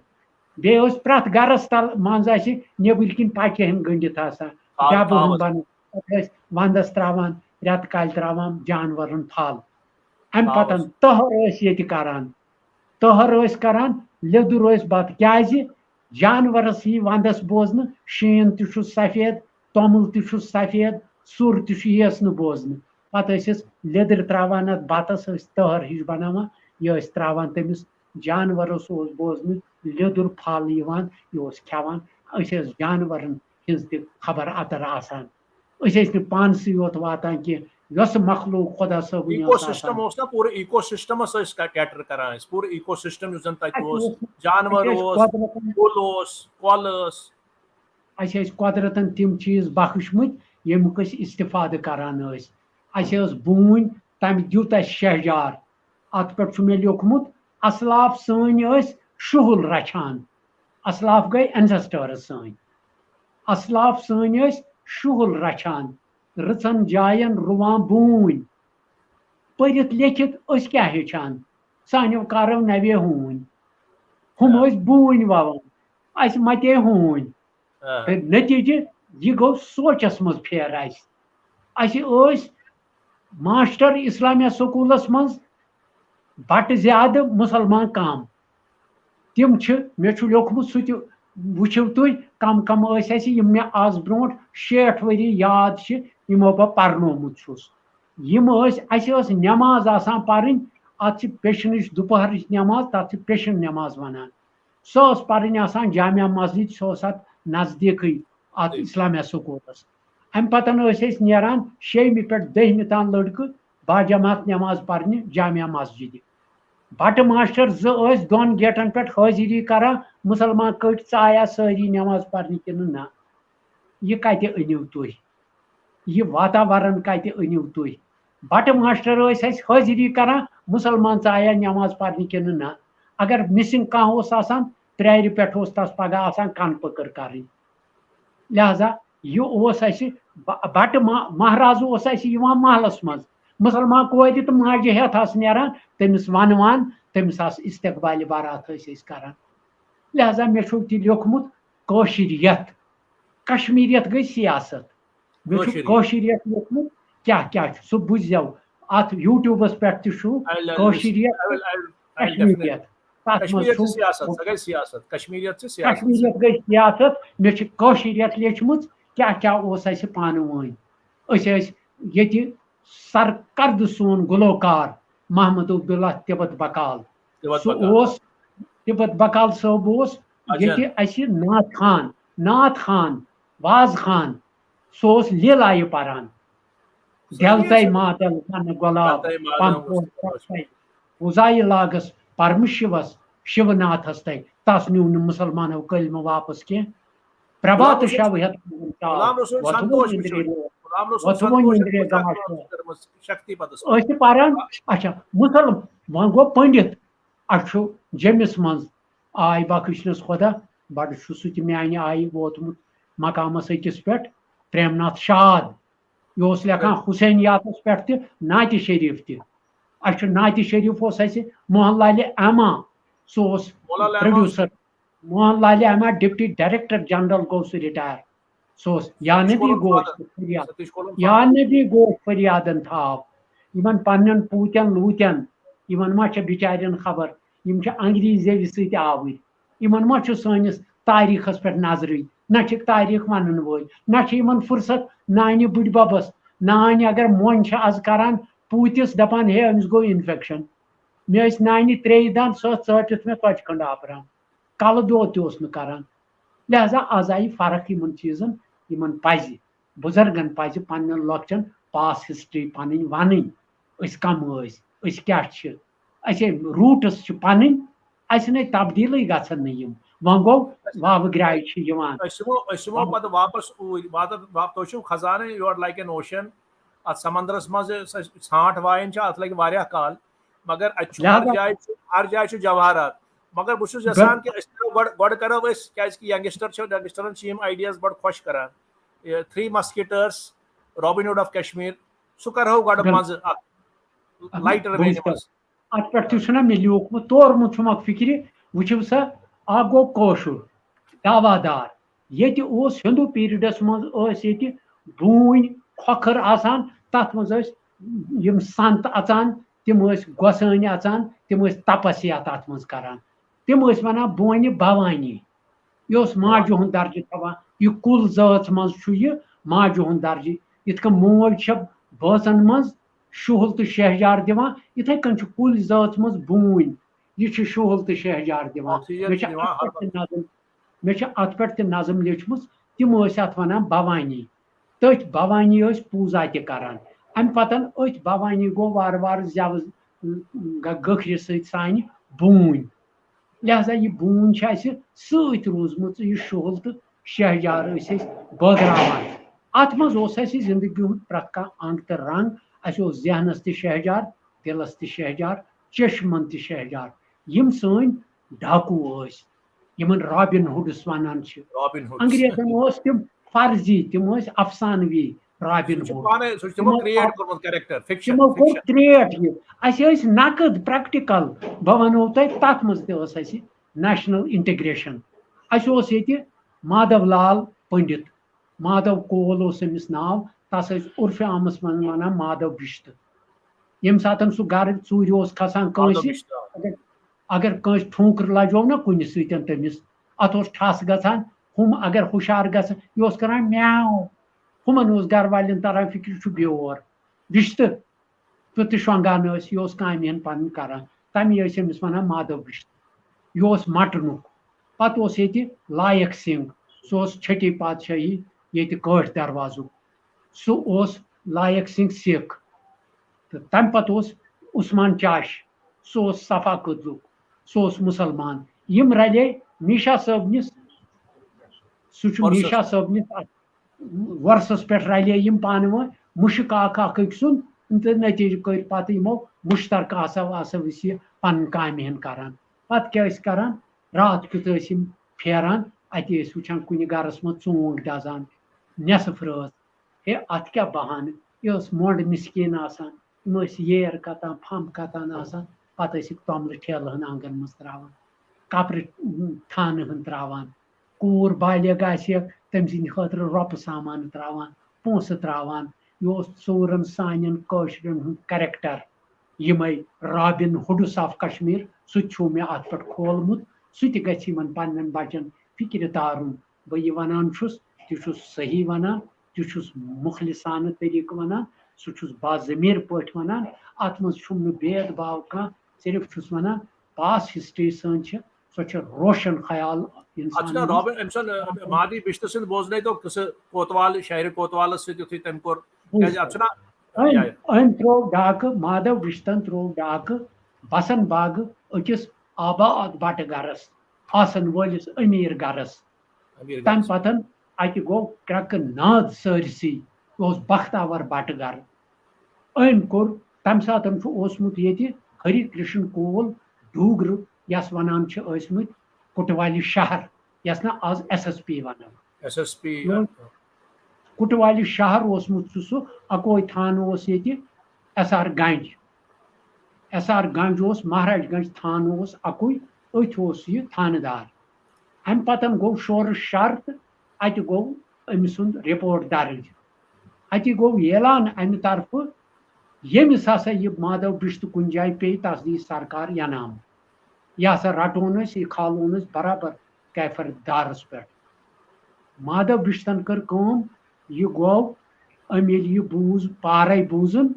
بیٚیہِ ٲسۍ پرٛٮ۪تھ گرس تل منٛزٕ اَسہِ نیٚبٕرۍ کِنۍ پچہِ ہن گٔنڈِتھ آسان ڈبہٕ ہن بنان پتہٕ ٲسۍ ونٛدس تراوان رٮ۪تہٕ کالہِ تراوان جانورن پھل امہِ پتن تٔہر ٲسۍ ییٚتہِ کران تٔہر ٲسۍ کران لیٚدُر ٲسۍ بتہٕ کیازِ جانورس یی ونٛدس بوزنہٕ شیٖن تہِ چھُ سفید توٚمُل تہِ چھُ سفید سُر تہِ چھُ یِیَس نہٕ بوزنہٕ پتہٕ ٲسۍ أسۍ لیٚدٕر تراوان اتھ بتس ٲسۍ تٔہر ہِش بناوان یہِ ٲسۍ تراوان تٔمِس جانورس اوس بوزنہٕ لیٚدُر پھل یِوان یہِ اوس کھٮ۪وان أسۍ ٲسۍ جانورن ہٕنٛز تہِ خبر اتر آسان أسۍ ٲسۍ نہٕ پانسٕے یوت واتان کینٛہہ یۄس مخلوق خۄدا صٲبٕنۍ ایٖکو ٲس سِسٹم آسان اوس نا پوٗرٕ ایٖکو سِسٹمس ٲسۍ کیٹر کران أسۍ پوٗرٕ ایٖکو سِسٹم یُس زن تتہِ اوس جانور اوس کُل اوس کۄل ٲس اَسہِ ٲسۍ قۄدرتن تِم چیٖز بخشمٕتۍ ییٚمیُک أسۍ استفادٕ کران ٲسۍ اَسہِ ٲس بوٗنۍ تَمہِ دیُت اَسہِ شہجار اَتھ پٮ۪ٹھ چھُ مےٚ لیوکھمُت اصلاف سٲنۍ ٲسۍ شُہُل رچھان اصلاف گٔے اینسسٹٲرٕس سٲنۍ اصلاف سٲنۍ ٲسۍ شُہُل رچھان رٕژن جاین رُوان بوٗنۍ پٔرِتھ لیکھِتھ أسۍ کیٛاہ ہیٚچھان سانیو کارو نوے ہوٗنۍ ہُم ٲسۍ بوٗنۍ ووان اَسہِ متے ہوٗنۍ تہٕ نتیٖجہٕ یہِ گوٚو سونٛچس منٛز پھیرٕ اَسہِ ٲسۍ ماسٹر اِسلامیہ سکوٗلس منٛز بٹہٕ زیادٕ مُسلمان کم تِم چھِ مےٚ چھُ لیوکھمُت سُہ تہِ وٕچھِو تُہۍ کم کم ٲسۍ اَسہِ یِم مےٚ آز برونٛٹھ 60 ؤری یاد چھِ یِمو بہٕ پرنومُت چھُس یِم ٲسۍ اَسہِ ٲس نٮ۪ماز آسان پرٕنۍ اَتھ چھِ پیٚشنٕچ دُپہرٕچ نٮ۪ماز تَتھ چھِ پیٚشن نٮ۪ماز وَنان سۄ ٲس پرٕنۍ آسان جامع مسجد سۄ ٲس اَتھ نزدیٖکٕے اَتھ اِسلامیہ سکوٗلس اَمہِ پتہٕ ٲسۍ أسۍ نیران 6مہِ پٮ۪ٹھ 10مہِ تام لڑکہٕ باجماعت نٮ۪ماز پرنہِ جامع مسجدِ بٹہٕ ماسٹر زٕ ٲسۍ 2 گیٹن پٮ۪ٹھ حٲضری کران مُسلمان کٔٹۍ ژٕ آیا سٲری نٮ۪ماز پرنہِ کِنہٕ نہ یہِ کتہِ أنِو تُہۍ یہِ واتاوارن کتہِ أنِو تُہۍ بٹہٕ ماسٹر ٲسۍ اَسہِ حٲضری کران مُسلمان ژٕ آیا نٮ۪ماز پرنہِ کِنہٕ نہ اگر مِسنگ کانٛہہ اوس آسان ترٛیرِ پٮ۪ٹھ اوس تس پگاہ آسان کن پٔکٕر کرٕنۍ لہذا یہِ اوس اَسہِ بٹہٕ مہراز اوس اَسہِ یِوان محلس منٛز مُسلمان کورِ تہٕ ماجہِ ہٮ۪تھ آسہٕ نیران تٔمِس ونوان تٔمِس آسہٕ استقبالہِ بارات ٲسۍ أسۍ کران لہذا مےٚ چھُ تہِ لیوکھمُت کٲشِریت کشمیٖریت گٔے سیاست مےٚ چھُ کٲشِریت لیوکھمُت کیٛاہ کیٛاہ چھُ سُہ بوٗززیو اَتھ یوٗٹیوٗبس پٮ۪ٹھ تہِ چھُ کٲشِریت کشمیٖریت تتھ منٛز چھُ کشمیٖریت گٔے سیاست مےٚ چھِ کٲشِریت لیچھمٕژ کیٛاہ کیٛاہ اوس اَسہِ پانہٕ ؤنۍ أسۍ ٲسۍ ییٚتہِ سرکرد سون گُلوکار محمد عبداللہ تِبت بکال سُہ اوس تِبت بکال صٲب اوس ییٚتہِ اَسہِ نعت خان واز خان سُہ اوس لیلایہِ پران دٮ۪لتَے ماتل گۄلاب پوٗزایہِ لاگس پرمہٕ شِوس شِوناتھس تَے تس نیوٗ نہٕ مُسلمانو کٔلمہٕ واپس کینٛہہ پربات شو ہٮ۪تھ ٲسۍ پران اچھا وۄنۍ گوٚو پٔنڈِت اَسہِ چھُ جیٚمِس منٛز آے بخشنس خۄدا بڑٕ چھُ سُہ تہِ میانہِ آیہِ ووتمُت مقامس أکِس پٮ۪ٹھ پریم ناتھ شاد یہِ اوس لیکھان حُسینیاتس پٮ۪ٹھ تہِ نعتِ شریٖف تہِ اَسہِ چھُ نعتِ شریٖف اوس اَسہِ موہن لالہِ احما سُہ اوس پروڈیوسر موہن لالہِ احما ڈپٹی ڈایریکٹر جنرل گوٚو سُہ رِٹایر سُہ اوس یا نبی گوٚو فریادن تھاو یِمن پننٮ۪ن پوٗتٮ۪ن لوٗتٮ۪ن یِمن ما چھِ بِچارٮ۪ن خبر یِم چھِ انگریٖز زیوِ سۭتۍ آوٕرۍ یِمن ما چھُ سٲنِس تاریٖخس پٮ۪ٹھ نظرٕے نہ چھِکھ تاریٖخ ونن وٲلۍ نہ چھِ یِمن فرصت نانہِ بٕڈِ ببس نانۍ اگر مۄنۍ چھِ آز کران پوٗتِس دپان ہے أمِس گوٚو انفیکشن مےٚ ٲسۍ نانہِ 3 دند سۄ ژٲٹِتھ مےٚ ژۄچہِ کھٔنٛڈ آپران کلہٕ دود تہِ اوس نہٕ کران لہذا آز آیہِ فرق یِمن چیٖزن یِمن پزِ بُزرگن پزِ پننٮ۪ن لۄکچن پاس ہسٹری پنٕنۍ ونٕنۍ أسۍ کم ٲسۍ أسۍ کیٛاہ چھِ اَسے روٗٹٕس چھِ پنٕنۍ اَسہِ نَے تبدیٖلٕے گژھن نہٕ یِم وۄنۍ گوٚو واوٕ گرٛاے چھِ یِوان پتہٕ واپس تُہۍ چھِو کھسان یور لایک این اوشن اتھ سمندرس منٛز ژھانٛٹھ وایِنۍ چھِ اتھ لگہِ واریاہ کال مگر اتہِ چھُ ہر جایہِ چھُ جواہرات مگر بہٕ چھُس یژھان کہِ أسۍ کرو گۄڈٕ کرو أسۍ کیازِ کہِ ینگسٹر چھِ ینگسٹرن چھِ یِم آیڈیاز بڑٕ خۄش کران 3 مسکیٹٲرٕس رابن ہوڈ آف کشمیٖر سُہ کرہو گۄڈٕ منٛزٕ لایٹر ویٚنہِ منٛز اتھ پٮ۪ٹھ تہِ چھُنہ مےٚ لیوٗکھمُت تورمُت چھُمکھ فِکرِ وٕچھِو سا اکھ گوٚو کٲشُر دعوادار ییٚتہِ اوس ہِندوٗ پیٖرڈس منٛز ٲسۍ ییٚتہِ ڈوٗنۍ کھۄکھر آسان تتھ منٛز ٲسۍ یِم سنت اژان تِم ٲسۍ گۄسٲنۍ اژان تِم ٲسۍ تپسیا تتھ منٛز کران تِم ٲسۍ ونان بونہِ بھوانی یہِ اوس ماجہِ ہُنٛد درجہِ تھاوان یہِ کُل ذٲژ منٛز چھُ یہِ ماجہِ ہُنٛد درجہِ یِتھ کٔنۍ موج چھےٚ بٲژن منٛز شُہُل تہٕ شہجار دِوان یِتھے کٔنۍ چھُ کُلۍ ذٲژ منٛز بوٗنۍ یہِ چھُ شُہُل تہٕ شہجار دِوان مےٚ چھِ اتھ پٮ۪ٹھ تہِ نظم لیچھمٕژ تِم ٲسۍ اتھ ونان بھوانی تٔتھۍ بھوانی ٲسۍ پوٗزا تہِ کران ام پتن ات بھوانی گو وار وار زو گکھرِ سۭتۍ سانہِ بوٗنۍ لہذا یہ بوٗنۍ چھِ اَسہِ سۭتۍ روٗزمٕژ یہِ شُہُل تہٕ شہجار ٲسۍ أسۍ بٲگراوان اتھ منٛز اوس اَسہِ زندگی ہُنٛد پرٛٮ۪تھ کانٛہہ انٛگ تہٕ رنٛگ اَسہِ اوس ذہنس تہِ شہجار دِلس تہِ شہجار چشمن تہِ شہجار یِم سٲنۍ ڈاکوٗ ٲسۍ یِمن رابن ہُڈس ونان چھِ انگریزن اوس تِم فرضی تِم ٲسۍ افسانوی رابن ہُڈ تِمو کوٚر کریٹ یہِ اَسہِ ٲسۍ نقد پریکٹِکل بہٕ ونو تۄہہِ تتھ منٛز تہِ ٲس اَسہِ نیشنل انٹگریشن اَسہِ اوس ییٚتہِ مادو لال پنڈت مادو کول اوس أمِس ناو تس ٲسۍ عرفہِ عامس منٛز ونان مادو بشتہٕ ییٚمہِ ساتہٕ سُہ گرٕ ژوٗرِ اوس کھسان کٲنٛسہِ اگر کٲنٛسہِ ٹھونٛکر لجوو نا کُنہِ سۭتۍ تٔمِس اتھ اوس ٹھس گژھان ہُم اگر ہُشار گژھان یہِ اوس کران میاو ہُمن اوس گرٕ والٮ۪ن تران فکر یہِ چھُ بیور بشتہٕ تہِ شۄنگان ٲسۍ یہِ اوس کامہِ ہن پنٕنۍ کران تمی ٲسۍ أمِس ونان مادو بشتہٕ یہِ اوس مٹنُک پتہٕ اوس ییٚتہِ لایق سنگھ سُہ اوس چھٹی پادشٲہی ییٚتہِ کٲٹھۍ دروازُک سُہ اوس لایق سنگھ سِکھ تہٕ تمہِ پتہٕ اوس عثمان چاش سُہ اوس صفا قٔدلُک سُہ اوس مُسلمان یِم رلے میٖشا صٲبنِس سُہ چھُ میٖشا صٲبنِس وۄرسس پٮ۪ٹھ رلے یِم پانہٕ ؤنۍ مُشک اکھ أکۍ سُنٛد تہٕ نتیٖجہٕ کٔرۍ پتہٕ یِمو مُشترکہٕ آسو أسۍ یہِ پنٕنۍ کامہِ ہن کران پتہٕ کیٛاہ ٲسۍ کران راتھ کیُتھ ٲسۍ یِم پھیران اتی ٲسۍ وٕچھان کُنہِ گرس منٛز ژوٗنٛٹھۍ دزان نٮ۪صف رٲژ ہے اتھ کیٛاہ بہانہٕ یہِ ٲس مۄنٛڈ مِسکیٖن آسان یِم ٲسۍ ییر کتان پھمب کتان آسان پتہٕ ٲسِکھ توٚملہٕ ٹھیلہٕ ہن آنگن منٛز تراوان کپرٕ تھانہٕ ہن تراوان کوٗر بالغ آسہِ تٔمۍ سٕنٛدِ خٲطرٕ رۄپہٕ سامان تراوان پونٛسہٕ تراوان یہِ اوس ژوٗرن سانٮ۪ن کٲشرٮ۪ن ہُنٛد کریکٹر یِمے رابن ہُڈس آف کشمیٖر سُہ تہِ چھُ مےٚ اتھ پٮ۪ٹھ کھولمُت سُہ تہِ گژھِ یِمن پننٮ۪ن بچن فکرِ تارُن بہٕ یہِ ونان چھُس تہِ چھُس صحیح ونان تہِ چھُس مخلصانہٕ طریٖقہٕ ونان سُہ چھُس باضمیٖر پٲٹھۍ ونان اتھ منٛز چھُم نہٕ بید باو کانٛہہ صرف چھُس ونان پاس ہسٹری سٲنۍ چھِ سۄ چھِ روشن خیال مہادی بشت سٕنٛدۍ بوزنے تو قصہٕ کوتوال شہرِ کوتوالس سۭتۍ یُتھُے تٔمۍ کوٚر أمۍ ترٛوو ڈاکہٕ مادو بشتن ترٛوو ڈاکہٕ بسن باغہٕ أکِس آباد بٹہٕ گرس آسن وٲلِس أمیٖر گرس تمہِ پتن اتہِ گوٚو کرٛٮ۪کہٕ ناد سٲرسٕے یہِ اوس بختاور بٹہٕ گرٕ أمۍ کوٚر تمہِ ساتہٕ چھُ اوسمُت ییٚتہِ ہری کرشن کول ڈوٗگرٕ یس ونان چھِ ٲسمٕتۍ کُٹوالہِ شہر یس نہٕ آز SSP ونان کُٹوالہِ شہر اوسمُت چھُ سُہ اکوے تھانہٕ اوس ییٚتہِ SR گنج اوس مہاراج گنج تھانہٕ اوس اکُے أتھۍ اوس یہِ تھانہٕ دار امہِ پتن گوٚو شورٕ شر تہٕ اتہِ گوٚو أمۍ سُنٛد رِپورٹ درٕج اتہِ گوٚو اعلان امہِ طرفہٕ ییٚمِس ہسا یہِ مادو بشتہٕ کُنہِ جایہِ پیٚیہِ تس دِی سرکار انعام یہِ ہسا رٹون أسۍ یہِ کھالون أسۍ برابر کیفر دارس پٮ۪ٹھ مادو بشتن کٔر کٲم یہِ گوٚو أمۍ ییٚلہِ یہِ بوٗز پارے بوٗزُن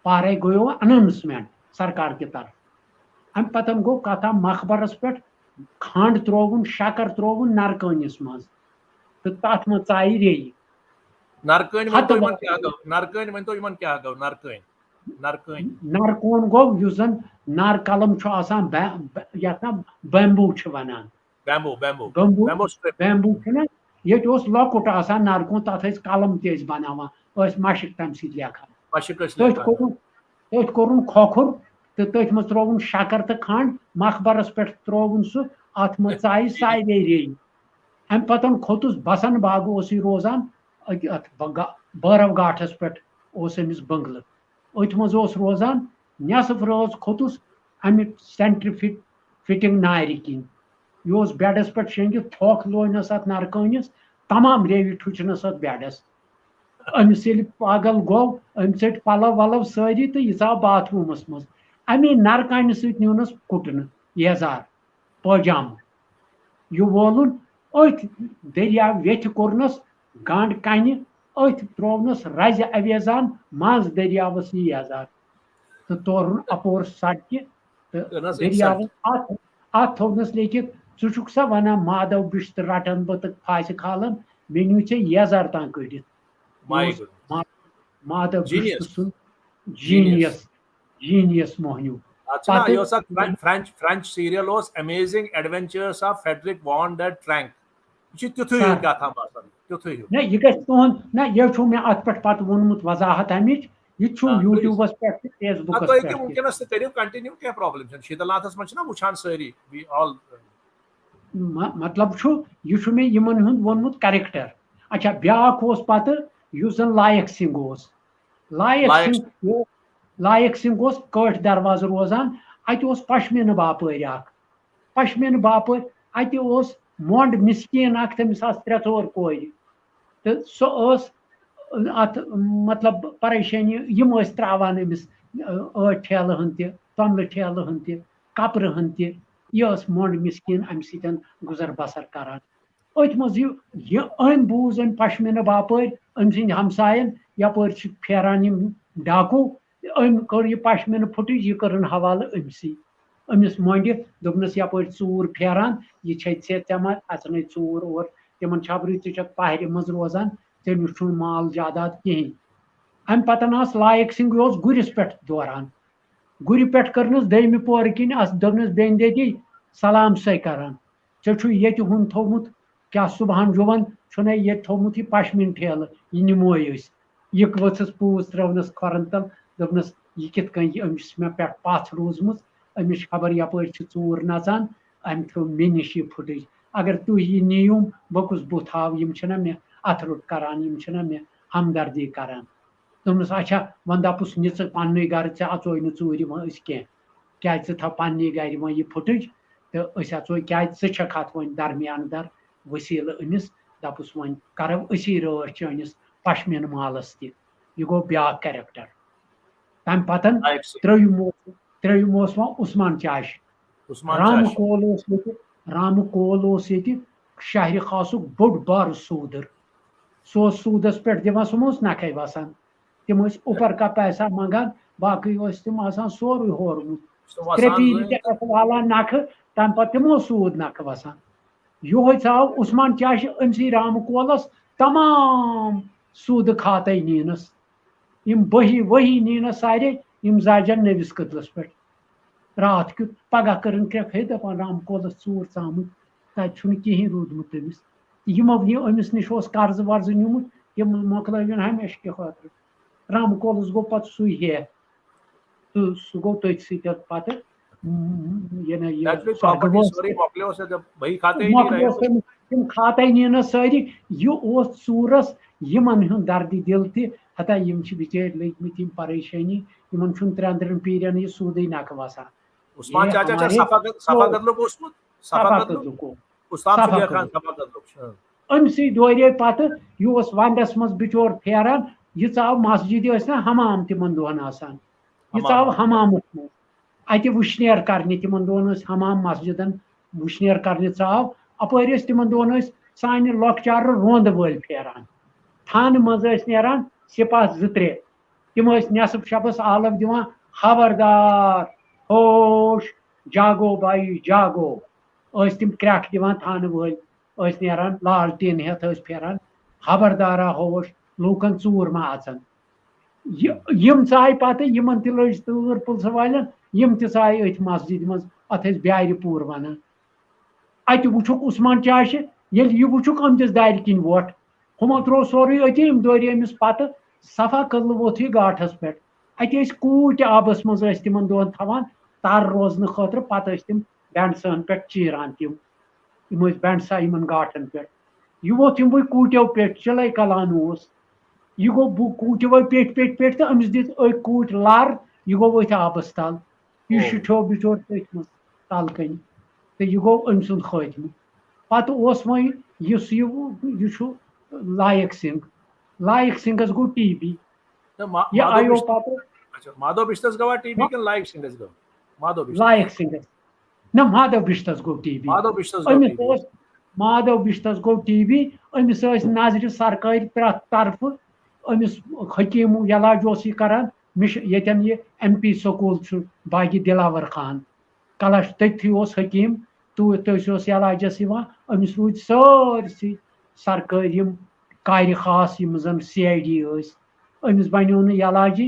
پارے گوٚو اناوسمنٹ سرکار کہِ طرف امہِ پتن گوٚو کتھا مخبرس پٮ۪ٹھ کھنڈ ترووُن شکر ترووُن نرکٲنِس منٛز تہٕ تتھ منٛز ژایہِ ریٚیہِ نرکون گوٚو یُس زن نر قلم چھُ آسان یتھ نا بیمبوٗ چھِ ونان بیمبوٗ چھُنہ ییٚتہِ اوس لۄکُٹ آسان نرکون تتھ ٲسۍ قلم تہِ ٲسۍ بناوان ٲسۍ مشق تمہِ سۭتۍ لیکھان تٔتھۍ کوٚرُن کھوکھُر تہٕ تٔتھۍ منٛز ترووُن شکر تہٕ کھنڈ مخبرس پٮ۪ٹھ ترووُن سُہ اتھ منٛز ژایہِ سارے ریٚیہِ امہِ پتن کھوٚتُس بسن باغ اوس یہِ روزان بٲرو گاٹھس پٮ۪ٹھ اوس أمِس بنگلہٕ أتھۍ منٛز اوس روزان نٮ۪صف رٲژ کھوٚتُس امہِ سینٹر فٹنگ نارِ کِنۍ یہِ اوس بیڈس پٮ۪ٹھ شیٚنگِتھ تھوٚکھ لوینس اتھ نرکٲنِس تمام ریٚوِ ٹھُچنس اتھ بیڈس أمِس ییٚلہِ پاگل گوٚو أمۍ ژٔٹۍ پلو ولو سٲری تہٕ یہِ ژاو باتھ روٗمس منٛز امی نرکانہِ سۭتۍ نیونس کُٹنہٕ یزار پٲجامہٕ یہِ وولُن أتھۍ دٔریاو ویٚتھِ کوٚرنس گنڈ کنہِ أتھۍ تروونس رزِ اویزان منٛز دٔریاوس یہِ یزار تہٕ تورُن اپور سڑکہِ تہٕ دٔریاوس اتھ تھوونس لیکھِتھ ژٕ چھُکھ سا ونان مادو بشتہٕ رٹن بہٕ تہٕ پھاسہِ کھالن مےٚ نیوٗ ژےٚ یزار تام کٔڑِتھ مادو بشتہٕ سُنٛد جینیس موہنیو اچھا نا یہ سا فرینچ سیریل اوس amazing adventures of Frederick von ڈیٹ فرینک یہ تیتھے ہیو کیا تھا باسان تیتھے ہیو نہ یہ گژھِ تُہُنٛد نہ یہ چھُ مےٚ اَتھ پٮ۪ٹھ پَتہٕ ووٚنمُت وضاحت اَمِچ یہ چھُ یوٗٹیوٗبَس پٮ۪ٹھ تہِ فیس بُکَس تُہۍ پٮ۪ٹھ ہیٚکِو تہِ وٕنکٮ۪نَس تہِ کٔرِو کنٹِنیو کینٛہہ پرابلم چھنہٕ شیٖتل ناتھَس منٛز چھِنا وٕچھان سٲری وی آل مطلب چھُ یہِ چھُ مےٚ یِمن ہُنٛد ووٚنمُت کریکٹر اچھا بیٛاکھ اوس پَتہٕ یُس زَن لایق سِنگھ اوس لایق سِنگھ اوس کٲٹھۍ دروازٕ روزان اَتہِ اوس پشمیٖنہٕ باپٲرۍ اکھ پشمیٖنہٕ باپٲرۍ اَتہِ اوس مۄنٛڈ مِسکیٖن اکھ تٔمِس آسہٕ 3-4 کورِ تہٕ سۄ ٲس اَتھ مطلب پریشٲنی یِم ٲسۍ تراوان أمِس ٲٹۍ ٹھیلہٕ ہن تہِ توٚملہٕ ٹھیلہٕ ہن تہِ کپرٕ ہن تہِ یہِ ٲس مۄنٛڈ مِسکیٖن اَمہِ سۭتۍ گُزر بسر کران أتھۍ منٛز یہِ أمۍ بوٗز أمۍ پشمیٖنہٕ باپٲرۍ أمۍ سٕنٛدۍ ہمساین یپٲرۍ چھِ پھیران یِم ڈاکوٗ أمۍ کٔر یہِ پشمیٖنہٕ پھٕٹٕج یہِ کٔرٕن حوالہٕ أمسٕے أمِس مۄنٛڈِ دوٚپنس یپٲرۍ ژوٗر پھیران یہِ چھے ژےٚ ما اژنٕے ژوٗر اور تِمن خبرٕے ژٕ چھکھ پہرِ منٛز روزان ژےٚ چھُنہٕ مال جاداد کِہینۍ اَمہِ پتن آس لایق سِنگھ یہِ اوس گُرِس پٮ۪ٹھ دوران گُرِ پٮ۪ٹھ کٔرنَس دوٚیمہِ پورٕ کِنۍ دوٚپنس بیٚنہِ دیتی سلام سٕے کران ژےٚ چھُ ییٚتہِ ہُم تھوٚومُت کیٛاہ صبحن جُوَن چھُنَے ییٚتہِ تھوٚومُت یہِ پشمیٖن ٹھیلہٕ یہِ نِموے أسۍ یہِ ؤژھٕس پوٗژ ترٲونَس کھۄرن تل دوٚپنس یہِ کِتھ کٔنۍ أمِس چھِ مےٚ پٮ۪ٹھ پژھ روٗزمٕژ أمِس چھِ خبر یپٲرۍ چھِ ژوٗر نژان أمۍ تھٲو مےٚ نِش یہِ پھٕٹٕج اگر تُہۍ یہِ نِیوٗم بہٕ کُس بُتھ ہاو یِم چھِنہ مےٚ اَتھٕ روٚٹ کران یِم چھِنہ مےٚ ہمدردی کران دوٚپنس اچھا وۄنۍ دپُس نہِ ژٕ پننُے گرٕ ژےٚ اژوے نہٕ ژوٗرِ وۄنۍ أسۍ کینٛہہ کیٛازِ ژٕ تھاو پننہِ گرِ وۄنۍ یہِ پھٕٹٕج تہٕ أسۍ اژوے کیٛازِ ژٕ چھکھ اتھ وۄنۍ درمیان در ؤسیٖلہٕ أمِس دپُس وۄنۍ کرو أسی رٲچھ چٲنِس پشمیٖنہٕ مالس تہِ یہِ گوٚو بیٛاکھ کریکٹر تمہِ پتن ترٛیٚیِم اوس وۄنۍ عثمان چاش رامہٕ کول اوس ییٚتہِ شہرِ خاصُک بوٚڑ بارٕ سوٗدٕر سُہ اوس سوٗدس پٮ۪ٹھ دِوان سُہ ما اوس نکھے وسان تِم ٲسۍ اوپر کا پیسہ منگان باقٕے ٲسۍ تِم آسان سورُے ہورمُت 3 پیٖرِ تہِ ٲسۍ والان نکھٕ تمہِ پتہٕ تِمو سوٗد نکھٕ وسان یہوے ژاو عثمان چاشہِ أمسٕے رامہٕ کولس تمام سوٗدٕ کھاتَے نیٖنس یِم ؤہی نیٖنس سارے یِم زاجن نٔوِس کٔدلس پٮ۪ٹھ راتھ کیُتھ پگہہ کٔرٕن کرٛٮ۪کھ ہے دپان رامہٕ کولس ژوٗر ژامٕتۍ تتہِ چھُنہٕ کِہینۍ روٗدمُت تٔمِس یِمو أمِس نِش اوس قرضہٕ ورضہٕ نیوٗمُت تِم مۄکلٲوِن ہمیشہٕ کہِ خٲطرٕ رامہٕ کولس گوٚو پتہٕ سُے ہیٚتھ تہٕ سُہ گوٚو تٔتھۍ سۭتۍ پتہٕ تِم کھاتے نیٖنس سٲری یہِ اوس ژوٗرس یِمن ہُنٛد دردِ دل تہِ ہتا یِم چھِ بِچٲرۍ لٔگۍ یِم پریشٲنی یِمن چھُنہٕ 3 پیٖرن یہِ سوٗدٕے نکھٕ وسان أمسٕے دورے پتہٕ یہِ اوس ونٛدس منٛز بِچور پھیران یہِ ژاو مسجدِ ٲسۍ نا حمام تِمن دۄہن آسان یہِ ژاو حمامس منٛز اتہِ وٕشنیر کرنہِ تِمن دۄہن ٲسۍ حمام مسجدن وٕشنیر کرنہِ ژاو اپٲرۍ ٲسۍ تِمن دۄہن ٲسۍ سانہِ لۄکچارٕ روندٕ وٲلۍ پھیران تھانہٕ منٛز ٲسۍ نیران سِپاہ 2-3 تِم ٲسۍ نٮ۪صٕب شبس عالم دِوان خبردار ہوش جاگو بایی جاگو ٲسۍ تِم کرٛٮ۪کھ دِوان تھانہٕ وٲلۍ ٲسۍ نیران لالٹیٖن ہٮ۪تھ ٲسۍ پھیران خبردارا ہوش لوٗکن ژوٗر ما اژان یِم ژاے پتہٕ یِمن تہِ لٔج تۭر پُلسہٕ والٮ۪ن یِم تہِ ژاے أتھۍ مسجدِ منٛز اتھ ٲسۍ بیارِ پوٗر ونان اتہِ وٕچھُکھ عثمان چاشہِ ییٚلہِ یہِ وٕچھُکھ أمۍ دِژ دارِ کِنۍ وۄٹھ ہُمو تروو سورُے أتی یِم دورے أمِس پتہٕ صفا قدلہٕ ووٚتھ یہِ گاٹھس پٮ۪ٹھ اتہِ ٲسۍ کوٗٹۍ آبس منٛز ٲسۍ تِمن دۄہن تھاوان تر روزنہٕ خٲطرٕ پتہٕ ٲسۍ تِم بینڈسن پٮ۪ٹھ چیٖران تِم ٲسۍ بینڈسا یِمن گاٹھن پٮ۪ٹھ یہِ ووٚتھ یِموٕے کوٗٹیو پٮ۪ٹھ چِلے کلان اوس یہِ گوٚو کوٗٹیو پیٚٹھۍ تہٕ أمِس دِتۍ أکۍ کوٗٹۍ لر یہِ گوٚو أتھۍ آبس تل یہِ شِٹھیو بِچور تٔتھۍ منٛز تل کنہِ تہٕ یہِ گوٚو أمۍ سُنٛد خٲتمہٕ پتہٕ اوس وۄنۍ یُس یہِ چھُ لایق سِنگس گوٚو ٹی بی یہِ آیو پتہٕ لایق سِنگس نہ مادو بِشتس گوٚو ٹی بی أمِس اوس مادو بِشتس گوٚو ٹی بی أمِس ٲسۍ نظرِ سرکٲرۍ پرٛٮ۪تھ طرفہٕ أمِس حکیٖمو علاج اوس یہِ کران ییٚتٮ۪ن یہِ MP سکوٗل چھُ باغِ دِلاور خان کلش تٔتھی اوس حکیٖم تٔسۍ اوس علاجس یِوان أمِس روٗدۍ سٲرسٕے سرکٲرۍ یِم کارِ خاص یِم زن CID ٲسۍ أمِس بنیو نہٕ علاجی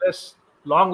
bless, long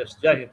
best. Jai Hind.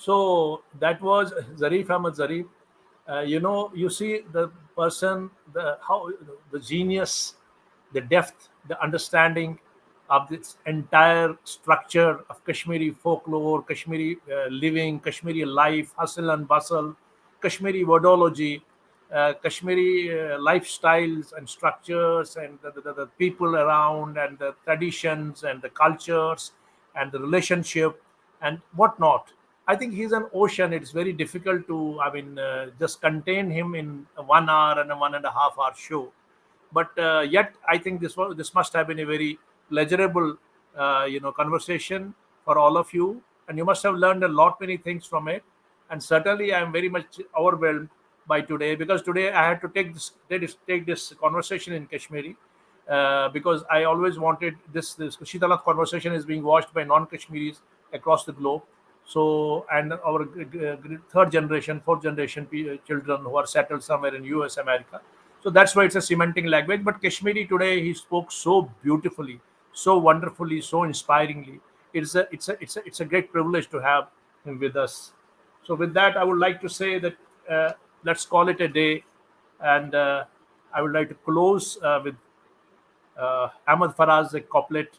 So that was Zareef Ahmad Zareef. You see the person, the genius, the depth, the understanding of this entire structure of Kashmiri folklore, Kashmiri living, Kashmiri life, hustle and bustle, Kashmiri wordology, Kashmiri lifestyles and structures, and the people around, and the traditions, and the cultures, and the relationship, and whatnot. I think he's an ocean. It's very difficult to, just contain him in a 1 hour and a 1.5 hour show. But yet, I think this must have been a very pleasurable, conversation for all of you, and you must have learned a lot many things from it. And certainly, I am very much overwhelmed by today, because today I had to take this conversation in Kashmiri, because I always wanted this Shitalat conversation is being watched by non-Kashmiris across the globe. So, and our third generation, fourth generation children who are settled somewhere in US, America. So that's why it's a cementing language. But Kashmiri today, he spoke so beautifully, so wonderfully, so inspiringly. It's a great privilege to have him with us. So with that, I would like to say that let's call it a day, and I would like to close with Ahmad Faraz a couplet.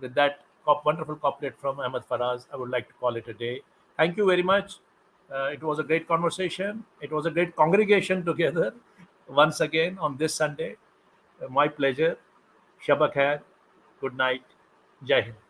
With that wonderful couplet from Ahmed Faraz, I would like to call it a day. Thank you very much. It was a great conversation. It was a great congregation together once again on this Sunday. My pleasure. Shabak Khair. Good night. Jai Hind.